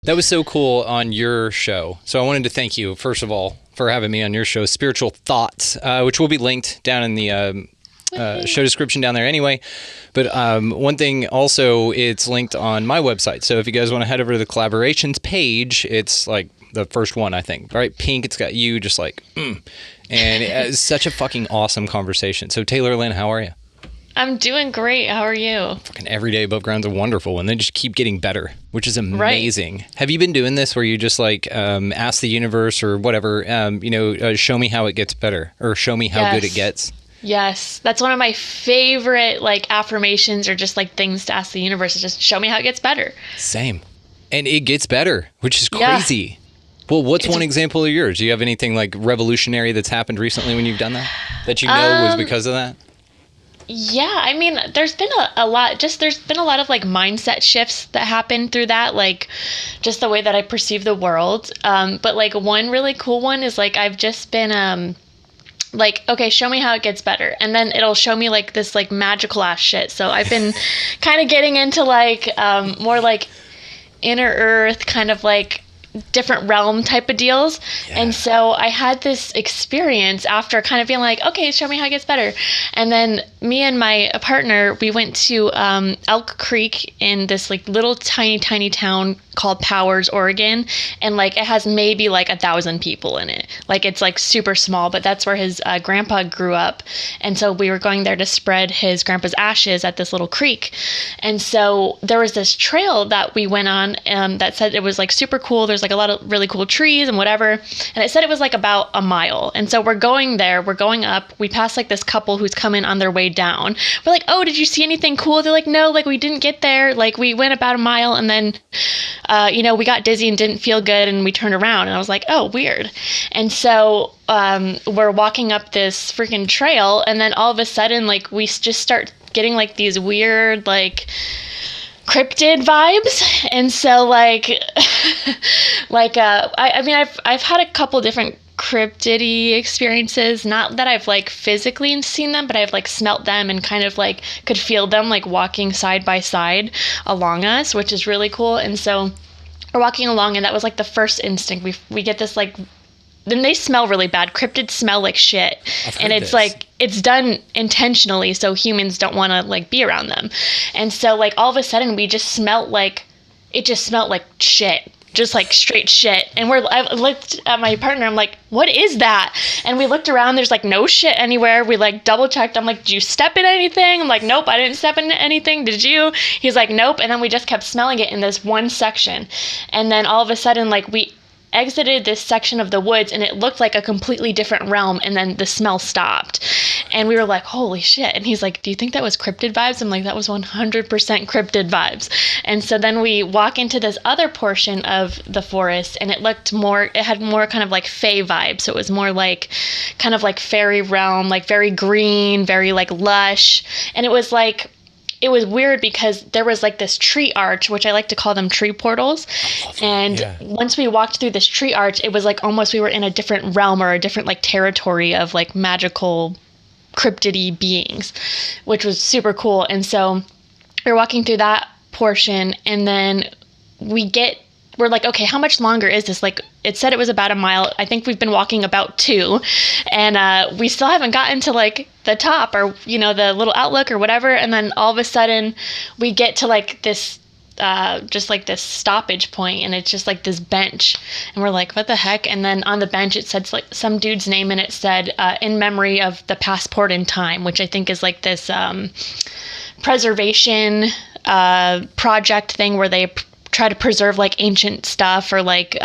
That was so cool on your show. So I wanted to thank you, first of all, for having me on your show, Spiritual Thots, which will be linked down in the show description down there anyway. But one thing also, it's linked on my website. So if you guys want to head over to the collaborations page, it's like the first one, I think, right? Pink, it's got you just like, And it's such a fucking awesome conversation. So Taylor Lynn, how are you? I'm doing great. How are you? Fucking every day above ground's wonderful, and they just keep getting better, which is amazing. Right. Have you been doing this where you just like ask the universe or whatever, show me how it gets better, or show me how good it gets? Yes, that's one of my favorite like affirmations, or just like things to ask the universe, is just show me how it gets better. Same, and it gets better, which is crazy. Yeah. Well, what's one example of yours? Do you have anything like revolutionary that's happened recently when you've done that you know was because of that? Yeah, I mean, there's been a lot of like mindset shifts that happen through that, like just the way that I perceive the world. But like one really cool one is like I've just been like, okay, show me how it gets better. And then it'll show me like this like magical ass shit. So I've been kind of getting into like more like inner earth, kind of like different realm type of deals. Yeah. And so I had this experience after kind of being like, okay, show me how it gets better. And then me and my partner, we went to Elk Creek in this like little tiny town called Powers, Oregon. And like it has maybe like 1,000 people in it. Like it's like super small, but that's where his grandpa grew up. And so we were going there to spread his grandpa's ashes at this little creek. And so there was this trail that we went on that said it was like super cool. There's like a lot of really cool trees and whatever. And it said it was like about a mile. And so we're going there, we're going up. We passed like this couple who's coming on their way down. We're like, oh, did you see anything cool? They're like, no, like we didn't get there. Like we went about a mile and then, we got dizzy and didn't feel good and we turned around. And I was like, oh, weird. And so we're walking up this freaking trail. And then all of a sudden, like we just start getting like these weird, like cryptid vibes. And so like I've had a couple different cryptid-y experiences, not that I've like physically seen them, but I've like smelt them and kind of like could feel them like walking side by side along us, which is really cool. And so we're walking along, and that was like the first instinct. We get this like, then they smell really bad. Cryptids smell like shit. And it's like, it's done intentionally so humans don't want to like be around them. And so like all of a sudden we just smelled like, it just smelled like shit. Just like straight shit. And I looked at my partner, I'm like, what is that? And we looked around, there's like no shit anywhere. We like double checked. I'm like, did you step in anything? I'm like, nope, I didn't step in anything. Did you? He's like, nope. And then we just kept smelling it in this one section. And then all of a sudden, like we exited this section of the woods and it looked like a completely different realm, and then the smell stopped and we were like, holy shit. And he's like, do you think that was cryptid vibes? I'm like, that was 100% cryptid vibes. And so then we walk into this other portion of the forest, and it had more kind of like fae vibes. So it was more like kind of like fairy realm, like very green, very like lush. And it was weird because there was like this tree arch, which I like to call them tree portals. And once we walked through this tree arch, it was like almost we were in a different realm or a different like territory of like magical cryptid-y beings, which was super cool. And so we're walking through that portion, and then we're like, okay, how much longer is this? Like, it said it was about a mile. I think we've been walking about 2, and we still haven't gotten to like the top or, the little outlook or whatever. And then all of a sudden we get to like this, just like this stoppage point, and it's just like this bench, and we're like, what the heck? And then on the bench, it said like some dude's name, and it said, in memory of the passport in time, which I think is like this, preservation, project thing where they try to preserve like ancient stuff or like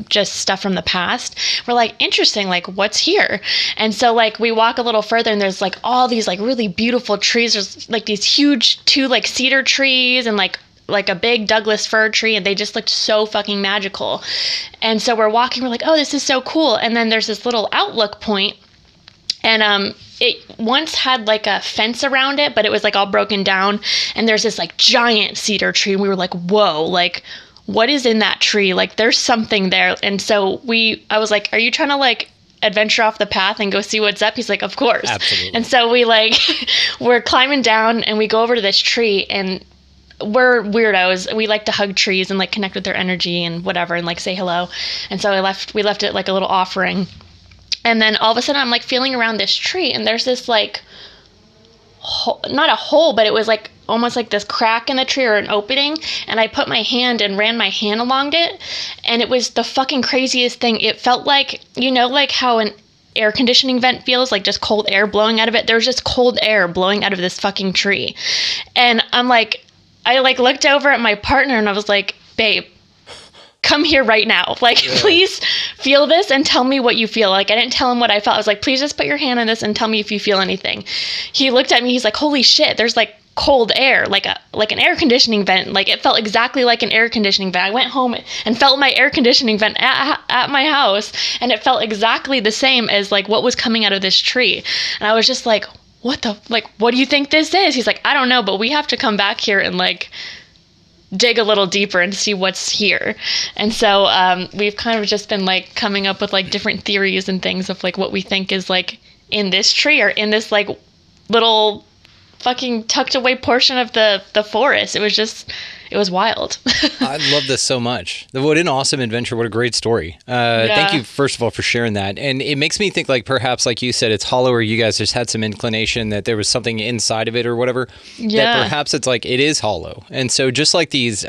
just stuff from the past. We're like, interesting, like what's here? And so like we walk a little further, and there's like all these like really beautiful trees. There's like these huge 2 like cedar trees and like a big Douglas fir tree, and they just looked so fucking magical. And so we're walking, we're like, oh, this is so cool. And then there's this little outlook point, and it once had like a fence around it, but it was like all broken down. And there's this like giant cedar tree. And we were like, whoa, like what is in that tree? Like there's something there. And so I was like, are you trying to like adventure off the path and go see what's up? He's like, of course. Absolutely. And so we like, we're climbing down, and we go over to this tree, and we're weirdos. We like to hug trees and like connect with their energy and whatever and like say hello. And so we left it like a little offering. And then all of a sudden I'm like feeling around this tree and there's this like not a hole, but it was like almost like this crack in the tree or an opening, and I put my hand and ran my hand along it, and it was the fucking craziest thing. It felt like, you know, like how an air conditioning vent feels, like just cold air blowing out of it. There was just cold air blowing out of this fucking tree. And I'm like, I like looked over at my partner and I was like, babe, come here right now. Like, please feel this and tell me what you feel. Like, I didn't tell him what I felt. I was like, please just put your hand on this and tell me if you feel anything. He looked at me. He's like, holy shit, there's like cold air, like an air conditioning vent. Like, it felt exactly like an air conditioning vent. I went home and felt my air conditioning vent at my house, and it felt exactly the same as like what was coming out of this tree. And I was just like, what do you think this is? He's like, I don't know, but we have to come back here and like dig a little deeper and see what's here. And so we've kind of just been like coming up with like different theories and things of like what we think is like in this tree or in this like little fucking tucked away portion of the forest. It was wild. I love this so much. What an awesome adventure. What a great story. Thank you, first of all, for sharing that. And it makes me think, like, perhaps, like you said, it's hollow, or you guys just had some inclination that there was something inside of it or whatever. Yeah. That perhaps it's like, it is hollow. And so just like these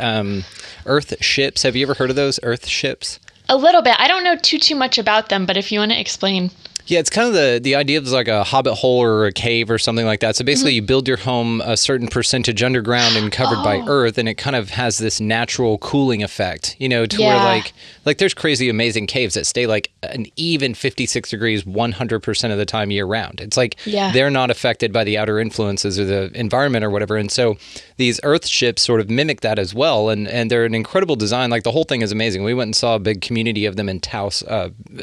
earth ships, have you ever heard of those earth ships? A little bit. I don't know too much about them, but if you want to explain. Yeah, it's kind of the idea of like a hobbit hole or a cave or something like that. So basically you build your home a certain percentage underground and covered by earth, and it kind of has this natural cooling effect, you know, to where like there's crazy amazing caves that stay like an even 56 degrees 100% of the time year round. It's like they're not affected by the outer influences or the environment or whatever. And so these earth ships sort of mimic that as well, and they're an incredible design. Like, the whole thing is amazing. We went and saw a big community of them in Taos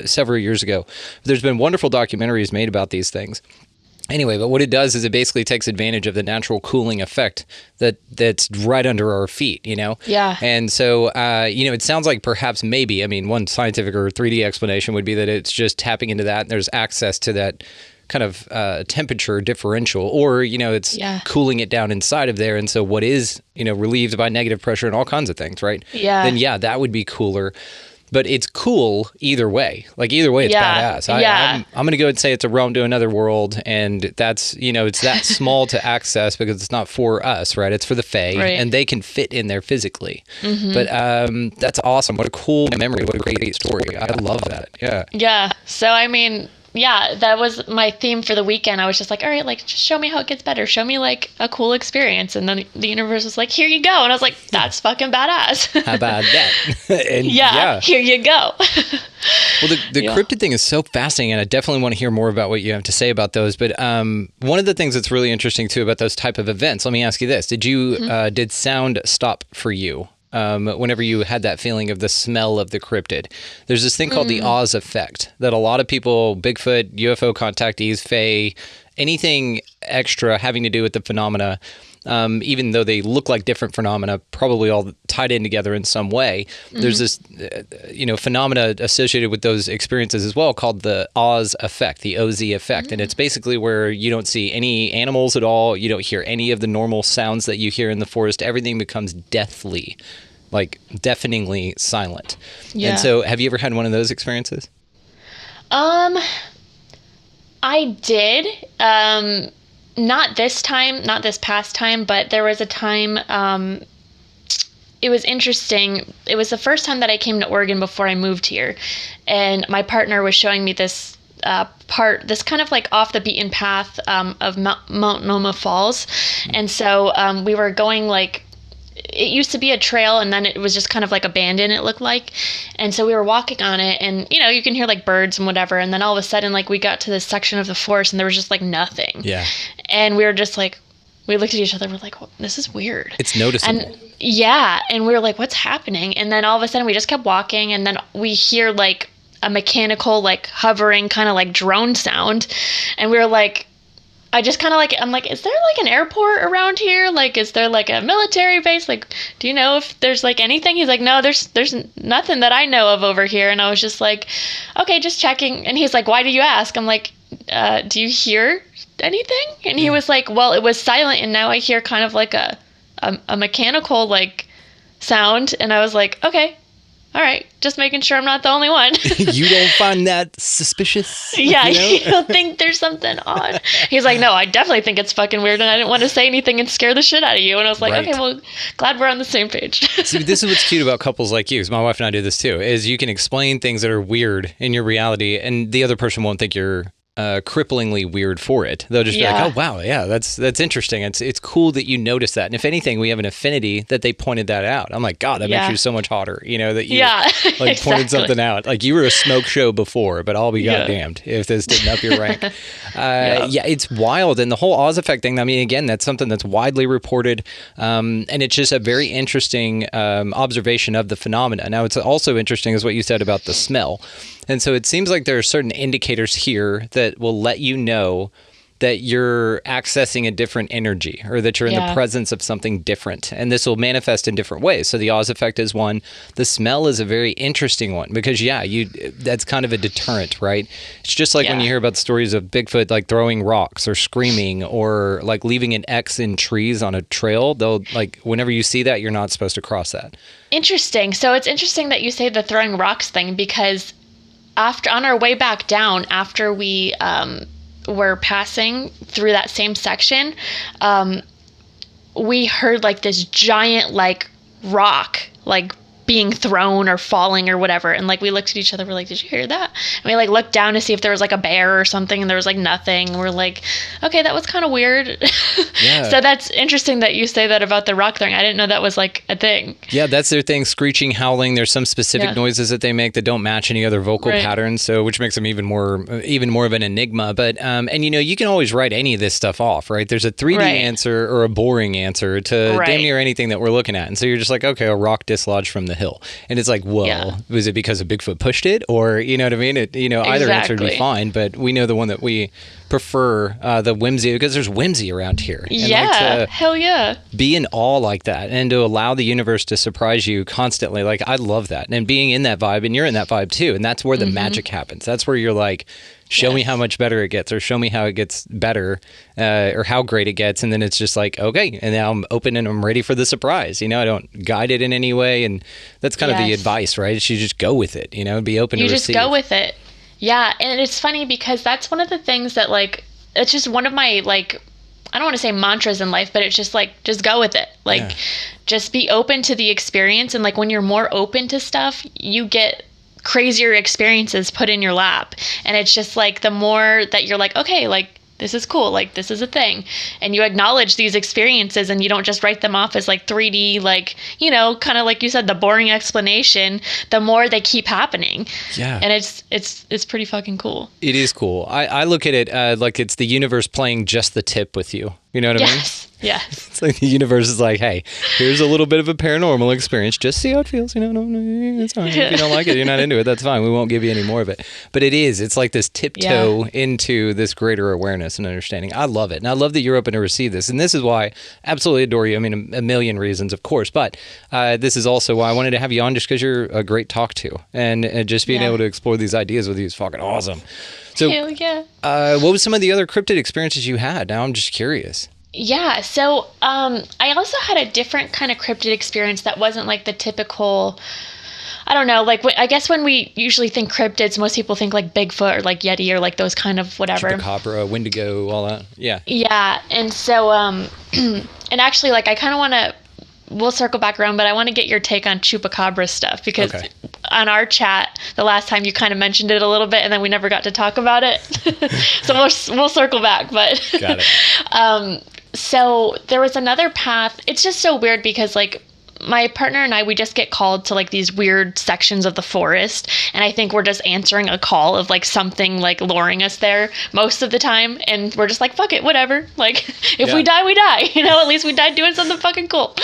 several years ago. There's been wonderful documentaries made about these things. Anyway, but what it does is it basically takes advantage of the natural cooling effect that's right under our feet, you know? Yeah. And so, you know, it sounds like perhaps maybe, I mean, one scientific or 3D explanation would be that it's just tapping into that, and there's access to that kind of temperature differential, or, you know, it's cooling it down inside of there. And so what is, you know, relieved by negative pressure and all kinds of things, right? Yeah. Then, that would be cooler. But it's cool either way. Like, either way, it's badass. I'm going to go and say it's a realm to another world, and that's, you know, it's that small to access because it's not for us, right? It's for the Fae, and they can fit in there physically. Mm-hmm. But that's awesome. What a cool memory. What a great story. I love that. Yeah. Yeah. So, I mean, that was my theme for the weekend. I was just like, all right, like, just show me how it gets better. Show me like a cool experience. And then the universe was like, here you go. And I was like, that's fucking badass. How about that? And here you go. Well, the cryptid thing is so fascinating, and I definitely want to hear more about what you have to say about those. But one of the things that's really interesting too about those type of events, let me ask you this. Did sound stop for you? Whenever you had that feeling of the smell of the cryptid? There's this thing called the Oz effect that a lot of people, Bigfoot, UFO contactees, Fae, anything extra having to do with the phenomena, even though they look like different phenomena, probably all tied in together in some way. There's this, phenomena associated with those experiences as well called the Oz effect, the OZ effect. And it's basically where you don't see any animals at all. You don't hear any of the normal sounds that you hear in the forest. Everything becomes deathly, like deafeningly silent. Yeah. And so have you ever had one of those experiences? I did. Not this past time, but there was a time, it was interesting. It was the first time that I came to Oregon before I moved here. And my partner was showing me this this kind of like off the beaten path of Mount Noma Falls. And so we were going like, it used to be a trail, and then it was just kind of like abandoned, it looked like. And so we were walking on it, and, you know, you can hear like birds and whatever. And then all of a sudden, like, we got to this section of the forest and there was just like nothing. Yeah. And we were just like, we looked at each other, we're like, well, this is weird. It's noticeable. And we were like, what's happening? And then all of a sudden we just kept walking, and then we hear like a mechanical, like hovering kind of like drone sound. And we were like, I just kind of like, I'm like, is there like an airport around here? Like, is there like a military base? Like, do you know if there's like anything? He's like, no, there's nothing that I know of over here. And I was just like, okay, just checking. And he's like, why do you ask? I'm like, do you hear anything? And he was like, well, it was silent, and now I hear kind of like a a mechanical like sound, and I was like, okay, all right, just making sure I'm not the only one. You don't find that suspicious? Yeah, you don't think there's something odd? He's like, no, I definitely think it's fucking weird, and I didn't want to say anything and scare the shit out of you. And I was like, okay, well, glad we're on the same page. See, this is what's cute about couples like you, because my wife and I do this too, is you can explain things that are weird in your reality, and the other person won't think you're cripplingly weird for it. They'll just be like, oh wow, yeah, that's interesting. It's cool that you notice that. And if anything, we have an affinity that they pointed that out. I'm like, God, that makes you so much hotter, that you like exactly. pointed something out. Like, you were a smoke show before, but I'll be goddamned if this didn't up your rank. It's wild. And the whole Oz effect thing, I mean, again, that's something that's widely reported. And it's just a very interesting observation of the phenomena. Now, it's also interesting is what you said about the smell. And so it seems like there are certain indicators here that will let you know that you're accessing a different energy, or that you're in the presence of something different. And this will manifest in different ways. So the Oz effect is one. The smell is a very interesting one because, that's kind of a deterrent, right? It's just like when you hear about the stories of Bigfoot, like throwing rocks or screaming or like leaving an X in trees on a trail. They'll like, whenever you see that, you're not supposed to cross that. Interesting. So it's interesting that you say the throwing rocks thing, because on our way back down, after we were passing through that same section, we heard like this giant like rock like being thrown or falling or whatever, and like we looked at each other, we're like, did you hear that? And we like looked down to see if there was like a bear or something, and there was like nothing. We're like, okay, that was kind of weird. So that's interesting that you say that about the rock throwing. I didn't know that was like a thing. Yeah, that's their thing. Screeching, howling. There's some specific noises that they make that don't match any other vocal patterns, so which makes them even more of an enigma. But and you can always write any of this stuff off, right? There's a 3D answer or a boring answer to damn near anything that we're looking at, and so you're just like, okay, a rock dislodged from the hill, and it's like, well, was it because a Bigfoot pushed it, or you know what I mean? Either answer would be fine, but we know the one that we prefer, the whimsy, because there's whimsy around here. And hell yeah. Be in awe like that, and to allow the universe to surprise you constantly. Like, I love that, and being in that vibe, and you're in that vibe too, and that's where the magic happens. That's where you're like, show me how much better it gets, or show me how it gets better, or how great it gets. And then it's just like, okay, and now I'm open and I'm ready for the surprise. I don't guide it in any way. And that's kind of the advice, right? You just go with it, be open to receive. You just go with it. Yeah. And it's funny because that's one of the things that like, it's just one of my like, I don't want to say mantras in life, but it's just like, just go with it. Like, just be open to the experience. And like, when you're more open to stuff, you get crazier experiences put in your lap. And it's just like, the more that you're like, okay, like, this is cool, like, this is a thing, and you acknowledge these experiences, and you don't just write them off as like 3D, like, kind of like you said, the boring explanation, the more they keep happening. And it's pretty fucking cool. It is cool. I look at it like it's the universe playing just the tip with you. You know what I mean? Yes. It's like the universe is like, hey, here's a little bit of a paranormal experience. Just see how it feels. No, it's fine. If you don't like it, you're not into it. That's fine. We won't give you any more of it. But it's like this tiptoe into this greater awareness and understanding. I love it. And I love that you're open to receive this. And this is why I absolutely adore you. I mean, a million reasons, of course. But this is also why I wanted to have you on, just because you're a great talk to. And just being able to explore these ideas with you is fucking awesome. So, hell yeah. What was some of the other cryptid experiences you had? Now I'm just curious. Yeah, so I also had a different kind of cryptid experience that wasn't like the typical, I don't know, like I guess when we usually think cryptids, most people think like Bigfoot or like Yeti or like those kind of whatever. Chupacabra, Wendigo, all that. Yeah. Yeah, and so, and actually, like, I kind of want to, we'll circle back around, but I want to get your take on Chupacabra stuff, because on our chat the last time you kind of mentioned it a little bit, and then we never got to talk about it. So we'll circle back, but got it. So there was another path. It's just so weird because like my partner and I, we just get called to like these weird sections of the forest, and I think we're just answering a call of like something like luring us there most of the time, and we're just like, fuck it, whatever, like if we die, we die, at least we died doing something fucking cool.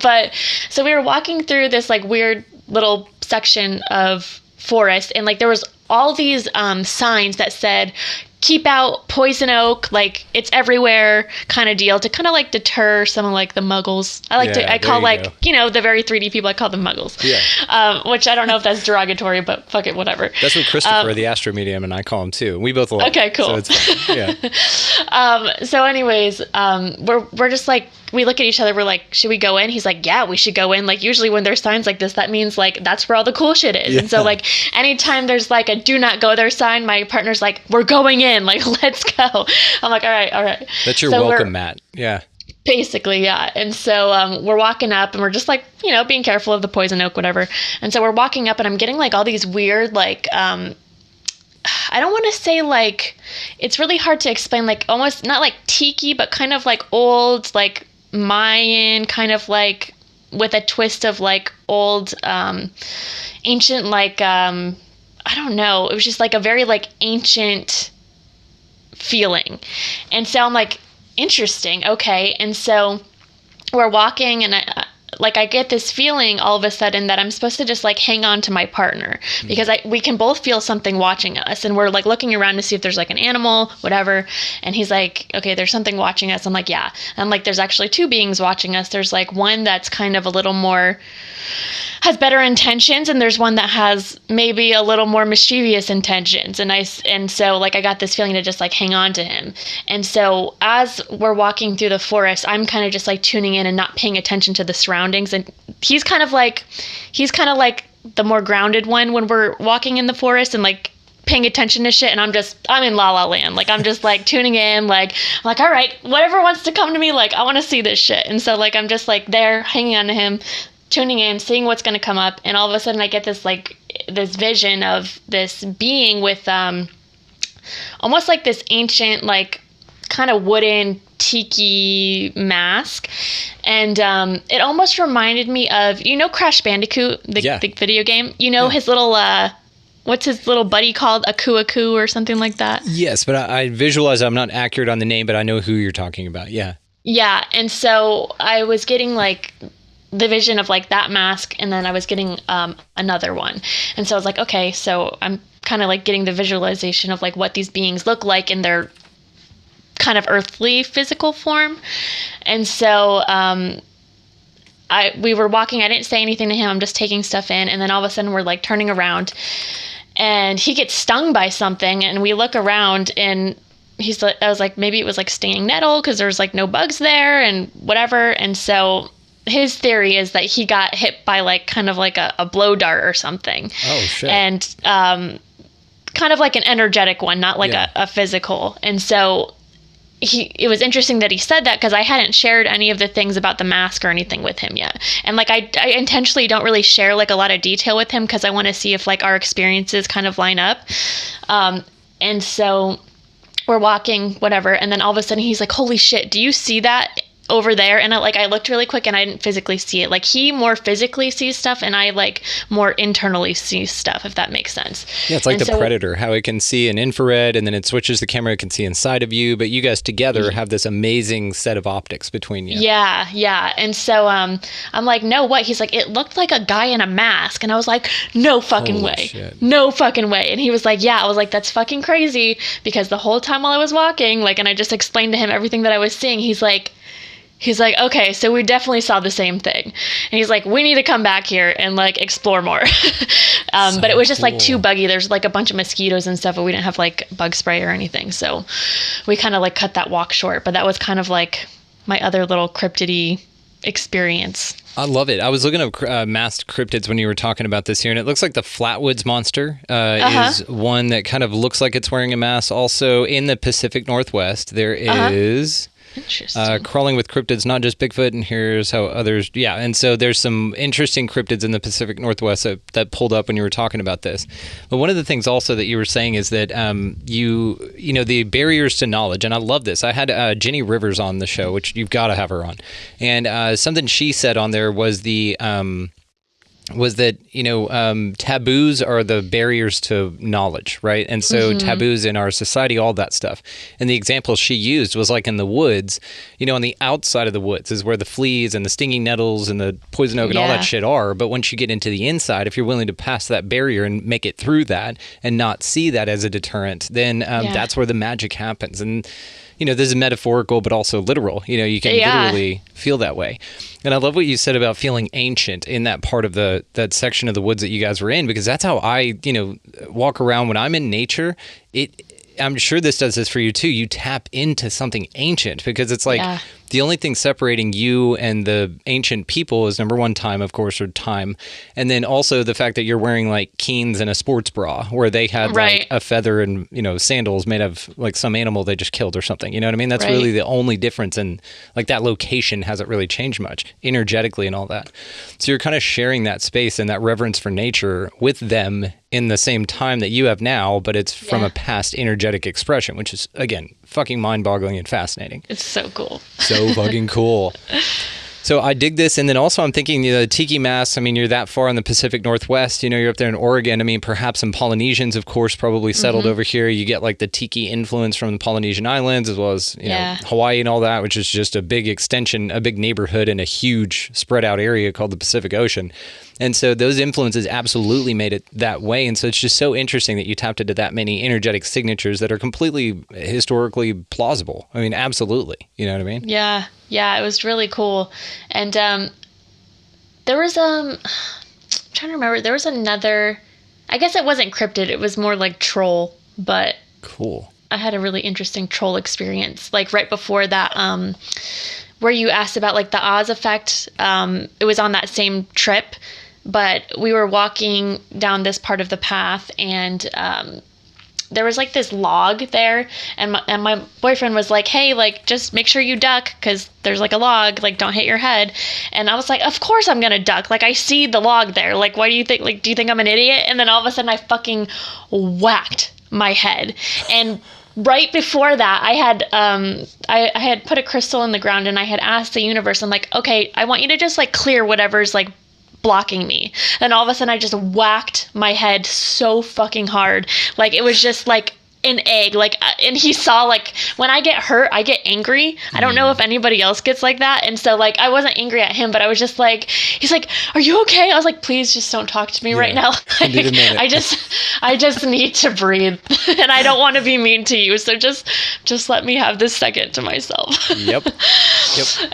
But so we were walking through this like weird little section of forest, and like there was all these signs that said, keep out poison oak, like it's everywhere kind of deal, to kind of like deter some of like the muggles. I call like, the very 3D people, I call them muggles. Which I don't know if that's derogatory, but fuck it, whatever. That's what Christopher, the astro medium, and I call him too. We both love Okay, cool. So it's fun. Yeah. So anyways, we're just like we look at each other, we're like, should we go in? He's like, yeah, we should go in. Like, usually when there's signs like this, that means like that's where all the cool shit is. Yeah. And so like anytime there's like a do not go there sign, my partner's like, we're going in, like, let's go. I'm like, all right. That's your welcome mat. Yeah. Basically, yeah. And so we're walking up and we're just like, being careful of the poison oak, whatever. And so we're walking up and I'm getting like all these weird, like, I don't want to say like, it's really hard to explain, like almost not like tiki, but kind of like old, like Mayan, kind of like with a twist of like old, ancient, like, I don't know. It was just like a very like ancient feeling. And so I'm like, interesting. Okay. And so we're walking and I get this feeling all of a sudden that I'm supposed to just like hang on to my partner because we can both feel something watching us, and we're like looking around to see if there's like an animal, whatever. And he's like, okay, there's something watching us. I'm like, yeah. And I'm like, there's actually two beings watching us. There's like one that's kind of a little more, has better intentions, and there's one that has maybe a little more mischievous intentions. And so like I got this feeling to just like hang on to him. And so as we're walking through the forest, I'm kind of just like tuning in and not paying attention to the surroundings. And he's kind of like the more grounded one when we're walking in the forest and like paying attention to shit. And I'm in la la land. Like I'm just like tuning in, like I'm like, all right, whatever wants to come to me, like I want to see this shit. And so like I'm just like there hanging on to him, tuning in, seeing what's going to come up. And all of a sudden I get this vision of this being with almost like this ancient, like kind of wooden tiki mask. And it almost reminded me of, Crash Bandicoot, the video game, his little, what's his little buddy called? Aku or something like that. Yes, but I visualize I'm not accurate on the name, but I know who you're talking about. Yeah. Yeah. And so I was getting like the vision of like that mask, and then I was getting another one. And so I was like, okay, so I'm kind of like getting the visualization of like what these beings look like in their kind of earthly physical form. And so we were walking, I didn't say anything to him, I'm just taking stuff in, and then all of a sudden we're like turning around and he gets stung by something, and we look around and I was like, maybe it was like stinging nettle because there's like no bugs there and whatever. And so his theory is that he got hit by like kind of like a blow dart or something. Oh shit. And kind of like an energetic one, not like a physical. And so it was interesting that he said that because I hadn't shared any of the things about the mask or anything with him yet. And like I intentionally don't really share like a lot of detail with him because I want to see if like our experiences kind of line up. And so we're walking, whatever, and then all of a sudden he's like, holy shit, do you see that over there? And I looked really quick and I didn't physically see it. Like he more physically sees stuff and I like more internally see stuff, if that makes sense. Yeah, it's like the Predator, how it can see in infrared and then it switches the camera, it can see inside of you, but you guys together have this amazing set of optics between you. Yeah. And so I'm like, no, what? He's like, it looked like a guy in a mask. And I was like, no fucking way. Shit. No fucking way. And he was like, yeah. I was like, that's fucking crazy, because the whole time while I was walking, like, and I just explained to him everything that I was seeing, he's like, okay, so we definitely saw the same thing. And he's like, we need to come back here and like explore more. But it was just like too buggy. There's like a bunch of mosquitoes and stuff, but we didn't have like bug spray or anything. So we kind of like cut that walk short. But that was kind of like my other little cryptid-y experience. I love it. I was looking at masked cryptids when you were talking about this here, and it looks like the Flatwoods monster is one that kind of looks like it's wearing a mask. Also in the Pacific Northwest, there is... crawling with cryptids, not just Bigfoot, and here's how others, and so there's some interesting cryptids in the Pacific Northwest that pulled up when you were talking about this. But one of the things also that you were saying is that you know the barriers to knowledge, and I love this. I had Jenny Rivers on the show, which you've got to have her on, and something she said on there was that taboos are the barriers to knowledge, right? And so taboos in our society, all that stuff. And the example she used was like in the woods, on the outside of the woods is where the fleas and the stinging nettles and the poison oak and all that shit are. But once you get into the inside, if you're willing to pass that barrier and make it through that and not see that as a deterrent, then that's where the magic happens. And this is metaphorical, but also literal. You can literally feel that way. And I love what you said about feeling ancient in that part of that section of the woods that you guys were in, because that's how I, walk around when I'm in nature. I'm sure this does this for you too. You tap into something ancient because it's like The only thing separating you and the ancient people is number one, time, of course, or time. And then also the fact that you're wearing like Keens and a sports bra, where they had like a feather and, sandals made of like some animal they just killed or something. You know what I mean? That's really the only difference. And like that location hasn't really changed much energetically and all that. So you're kind of sharing that space and that reverence for nature with them in the same time that you have now, but it's from a past energetic expression, which is, again, fucking mind-boggling and fascinating. It's so cool. So fucking cool. So I dig this. And then also I'm thinking, the tiki masks, I mean, you're that far in the Pacific Northwest, you're up there in Oregon. I mean, perhaps some Polynesians, of course, probably settled over here. You get like the tiki influence from the Polynesian Islands, as well as, Hawaii and all that, which is just a big extension, a big neighborhood in a huge spread out area called the Pacific Ocean. And so those influences absolutely made it that way. And so it's just so interesting that you tapped into that many energetic signatures that are completely historically plausible. I mean, absolutely. You know what I mean? Yeah. Yeah, it was really cool. And there was, I'm trying to remember, there was another, I guess it wasn't cryptid, it was more like troll, but cool. I had a really interesting troll experience, like right before that, where you asked about like the Oz effect. It was on that same trip, but we were walking down this part of the path, and there was like this log there, and my boyfriend was like, hey, like just make sure you duck because there's like a log, like don't hit your head. And I was like, of course I'm gonna duck, like I see the log there, like why do you think, like do you think I'm an idiot? And then all of a sudden I fucking whacked my head. And right before that, I had put a crystal in the ground, and I had asked the universe, I'm like, okay, I want you to just like clear whatever's like blocking me. And all of a sudden I just whacked my head so fucking hard. Like it was just like an egg. Like, and he saw, like, when I get hurt, I get angry. I don't know if anybody else gets like that. And so like, I wasn't angry at him, but I was just like, he's like, are you okay? I was like, please just don't talk to me right now. Like, I just need to breathe and I don't want to be mean to you. So just let me have this second to myself. Yep.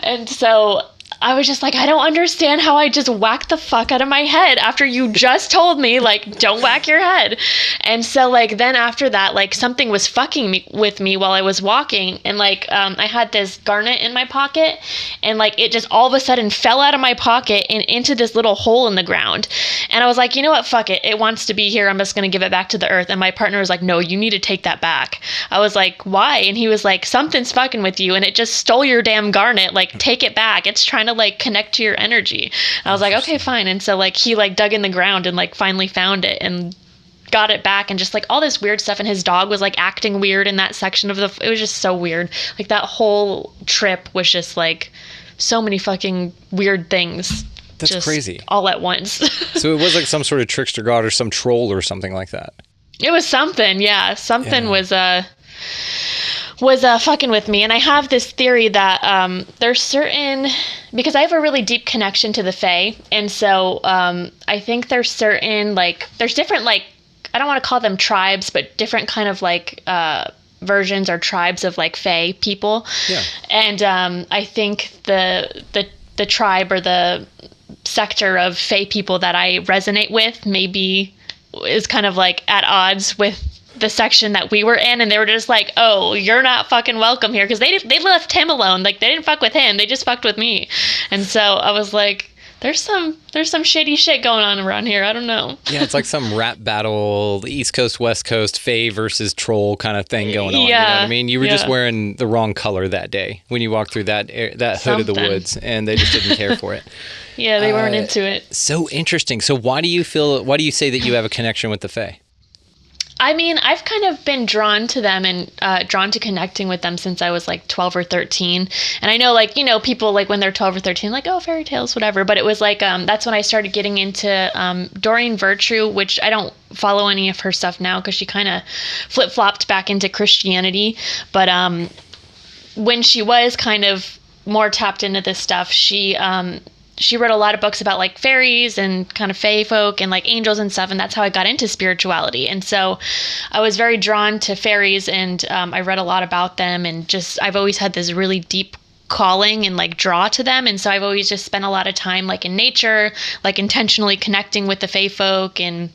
And so I was just like, I don't understand how I just whacked the fuck out of my head after you just told me, like, don't whack your head. And so, like, then after that, like, something was fucking with me while I was walking. And, like, I had this garnet in my pocket. And, like, it just all of a sudden fell out of my pocket and into this little hole in the ground. And I was like, you know what? Fuck it. It wants to be here. I'm just going to give it back to the earth. And my partner was like, no, you need to take that back. I was like, why? And he was like, something's fucking with you. And it just stole your damn garnet. Like, take it back. It's trying to like connect to your energy. And I was like, okay, fine. And so like he like dug in the ground and like finally found it and got it back, and just like all this weird stuff. And his dog was like acting weird in that section of it was just so weird. Like that whole trip was just like so many fucking weird things. That's just crazy. All at once. So it was like some sort of trickster god or some troll or something like that. It was something. Yeah. Something was fucking with me. And I have this theory that there's certain, because I have a really deep connection to the Fae, and so I think there's certain, like, there's different, like, I don't want to call them tribes, but different kind of like versions or tribes of like Fae people. Yeah. And I think the tribe or the sector of Fae people that I resonate with maybe is kind of like at odds with the section that we were in, and they were just like, oh, you're not fucking welcome here, because they left him alone. Like, they didn't fuck with him, they just fucked with me. And so I was like, there's some shady shit going on around here. I don't know. Yeah, it's like some rap battle, the East Coast, West Coast, Fae versus Troll kind of thing going on. Yeah, you know what I mean? You were just wearing the wrong color that day when you walked through that hood of the woods, and they just didn't care for it. Yeah, they weren't into it. So interesting. So why do you say that you have a connection with the Fae? I mean, I've kind of been drawn to them and drawn to connecting with them since I was like 12 or 13. And I know, like, you know, people like when they're 12 or 13, like, oh, fairy tales, whatever. But it was like, that's when I started getting into Doreen Virtue, which I don't follow any of her stuff now because she kind of flip-flopped back into Christianity. But when she was kind of more tapped into this stuff, she wrote a lot of books about like fairies and kind of fae folk and like angels and stuff. And that's how I got into spirituality. And so I was very drawn to fairies, and I read a lot about them, and just, I've always had this really deep calling and like draw to them. And so I've always just spent a lot of time like in nature, like intentionally connecting with the fae folk. And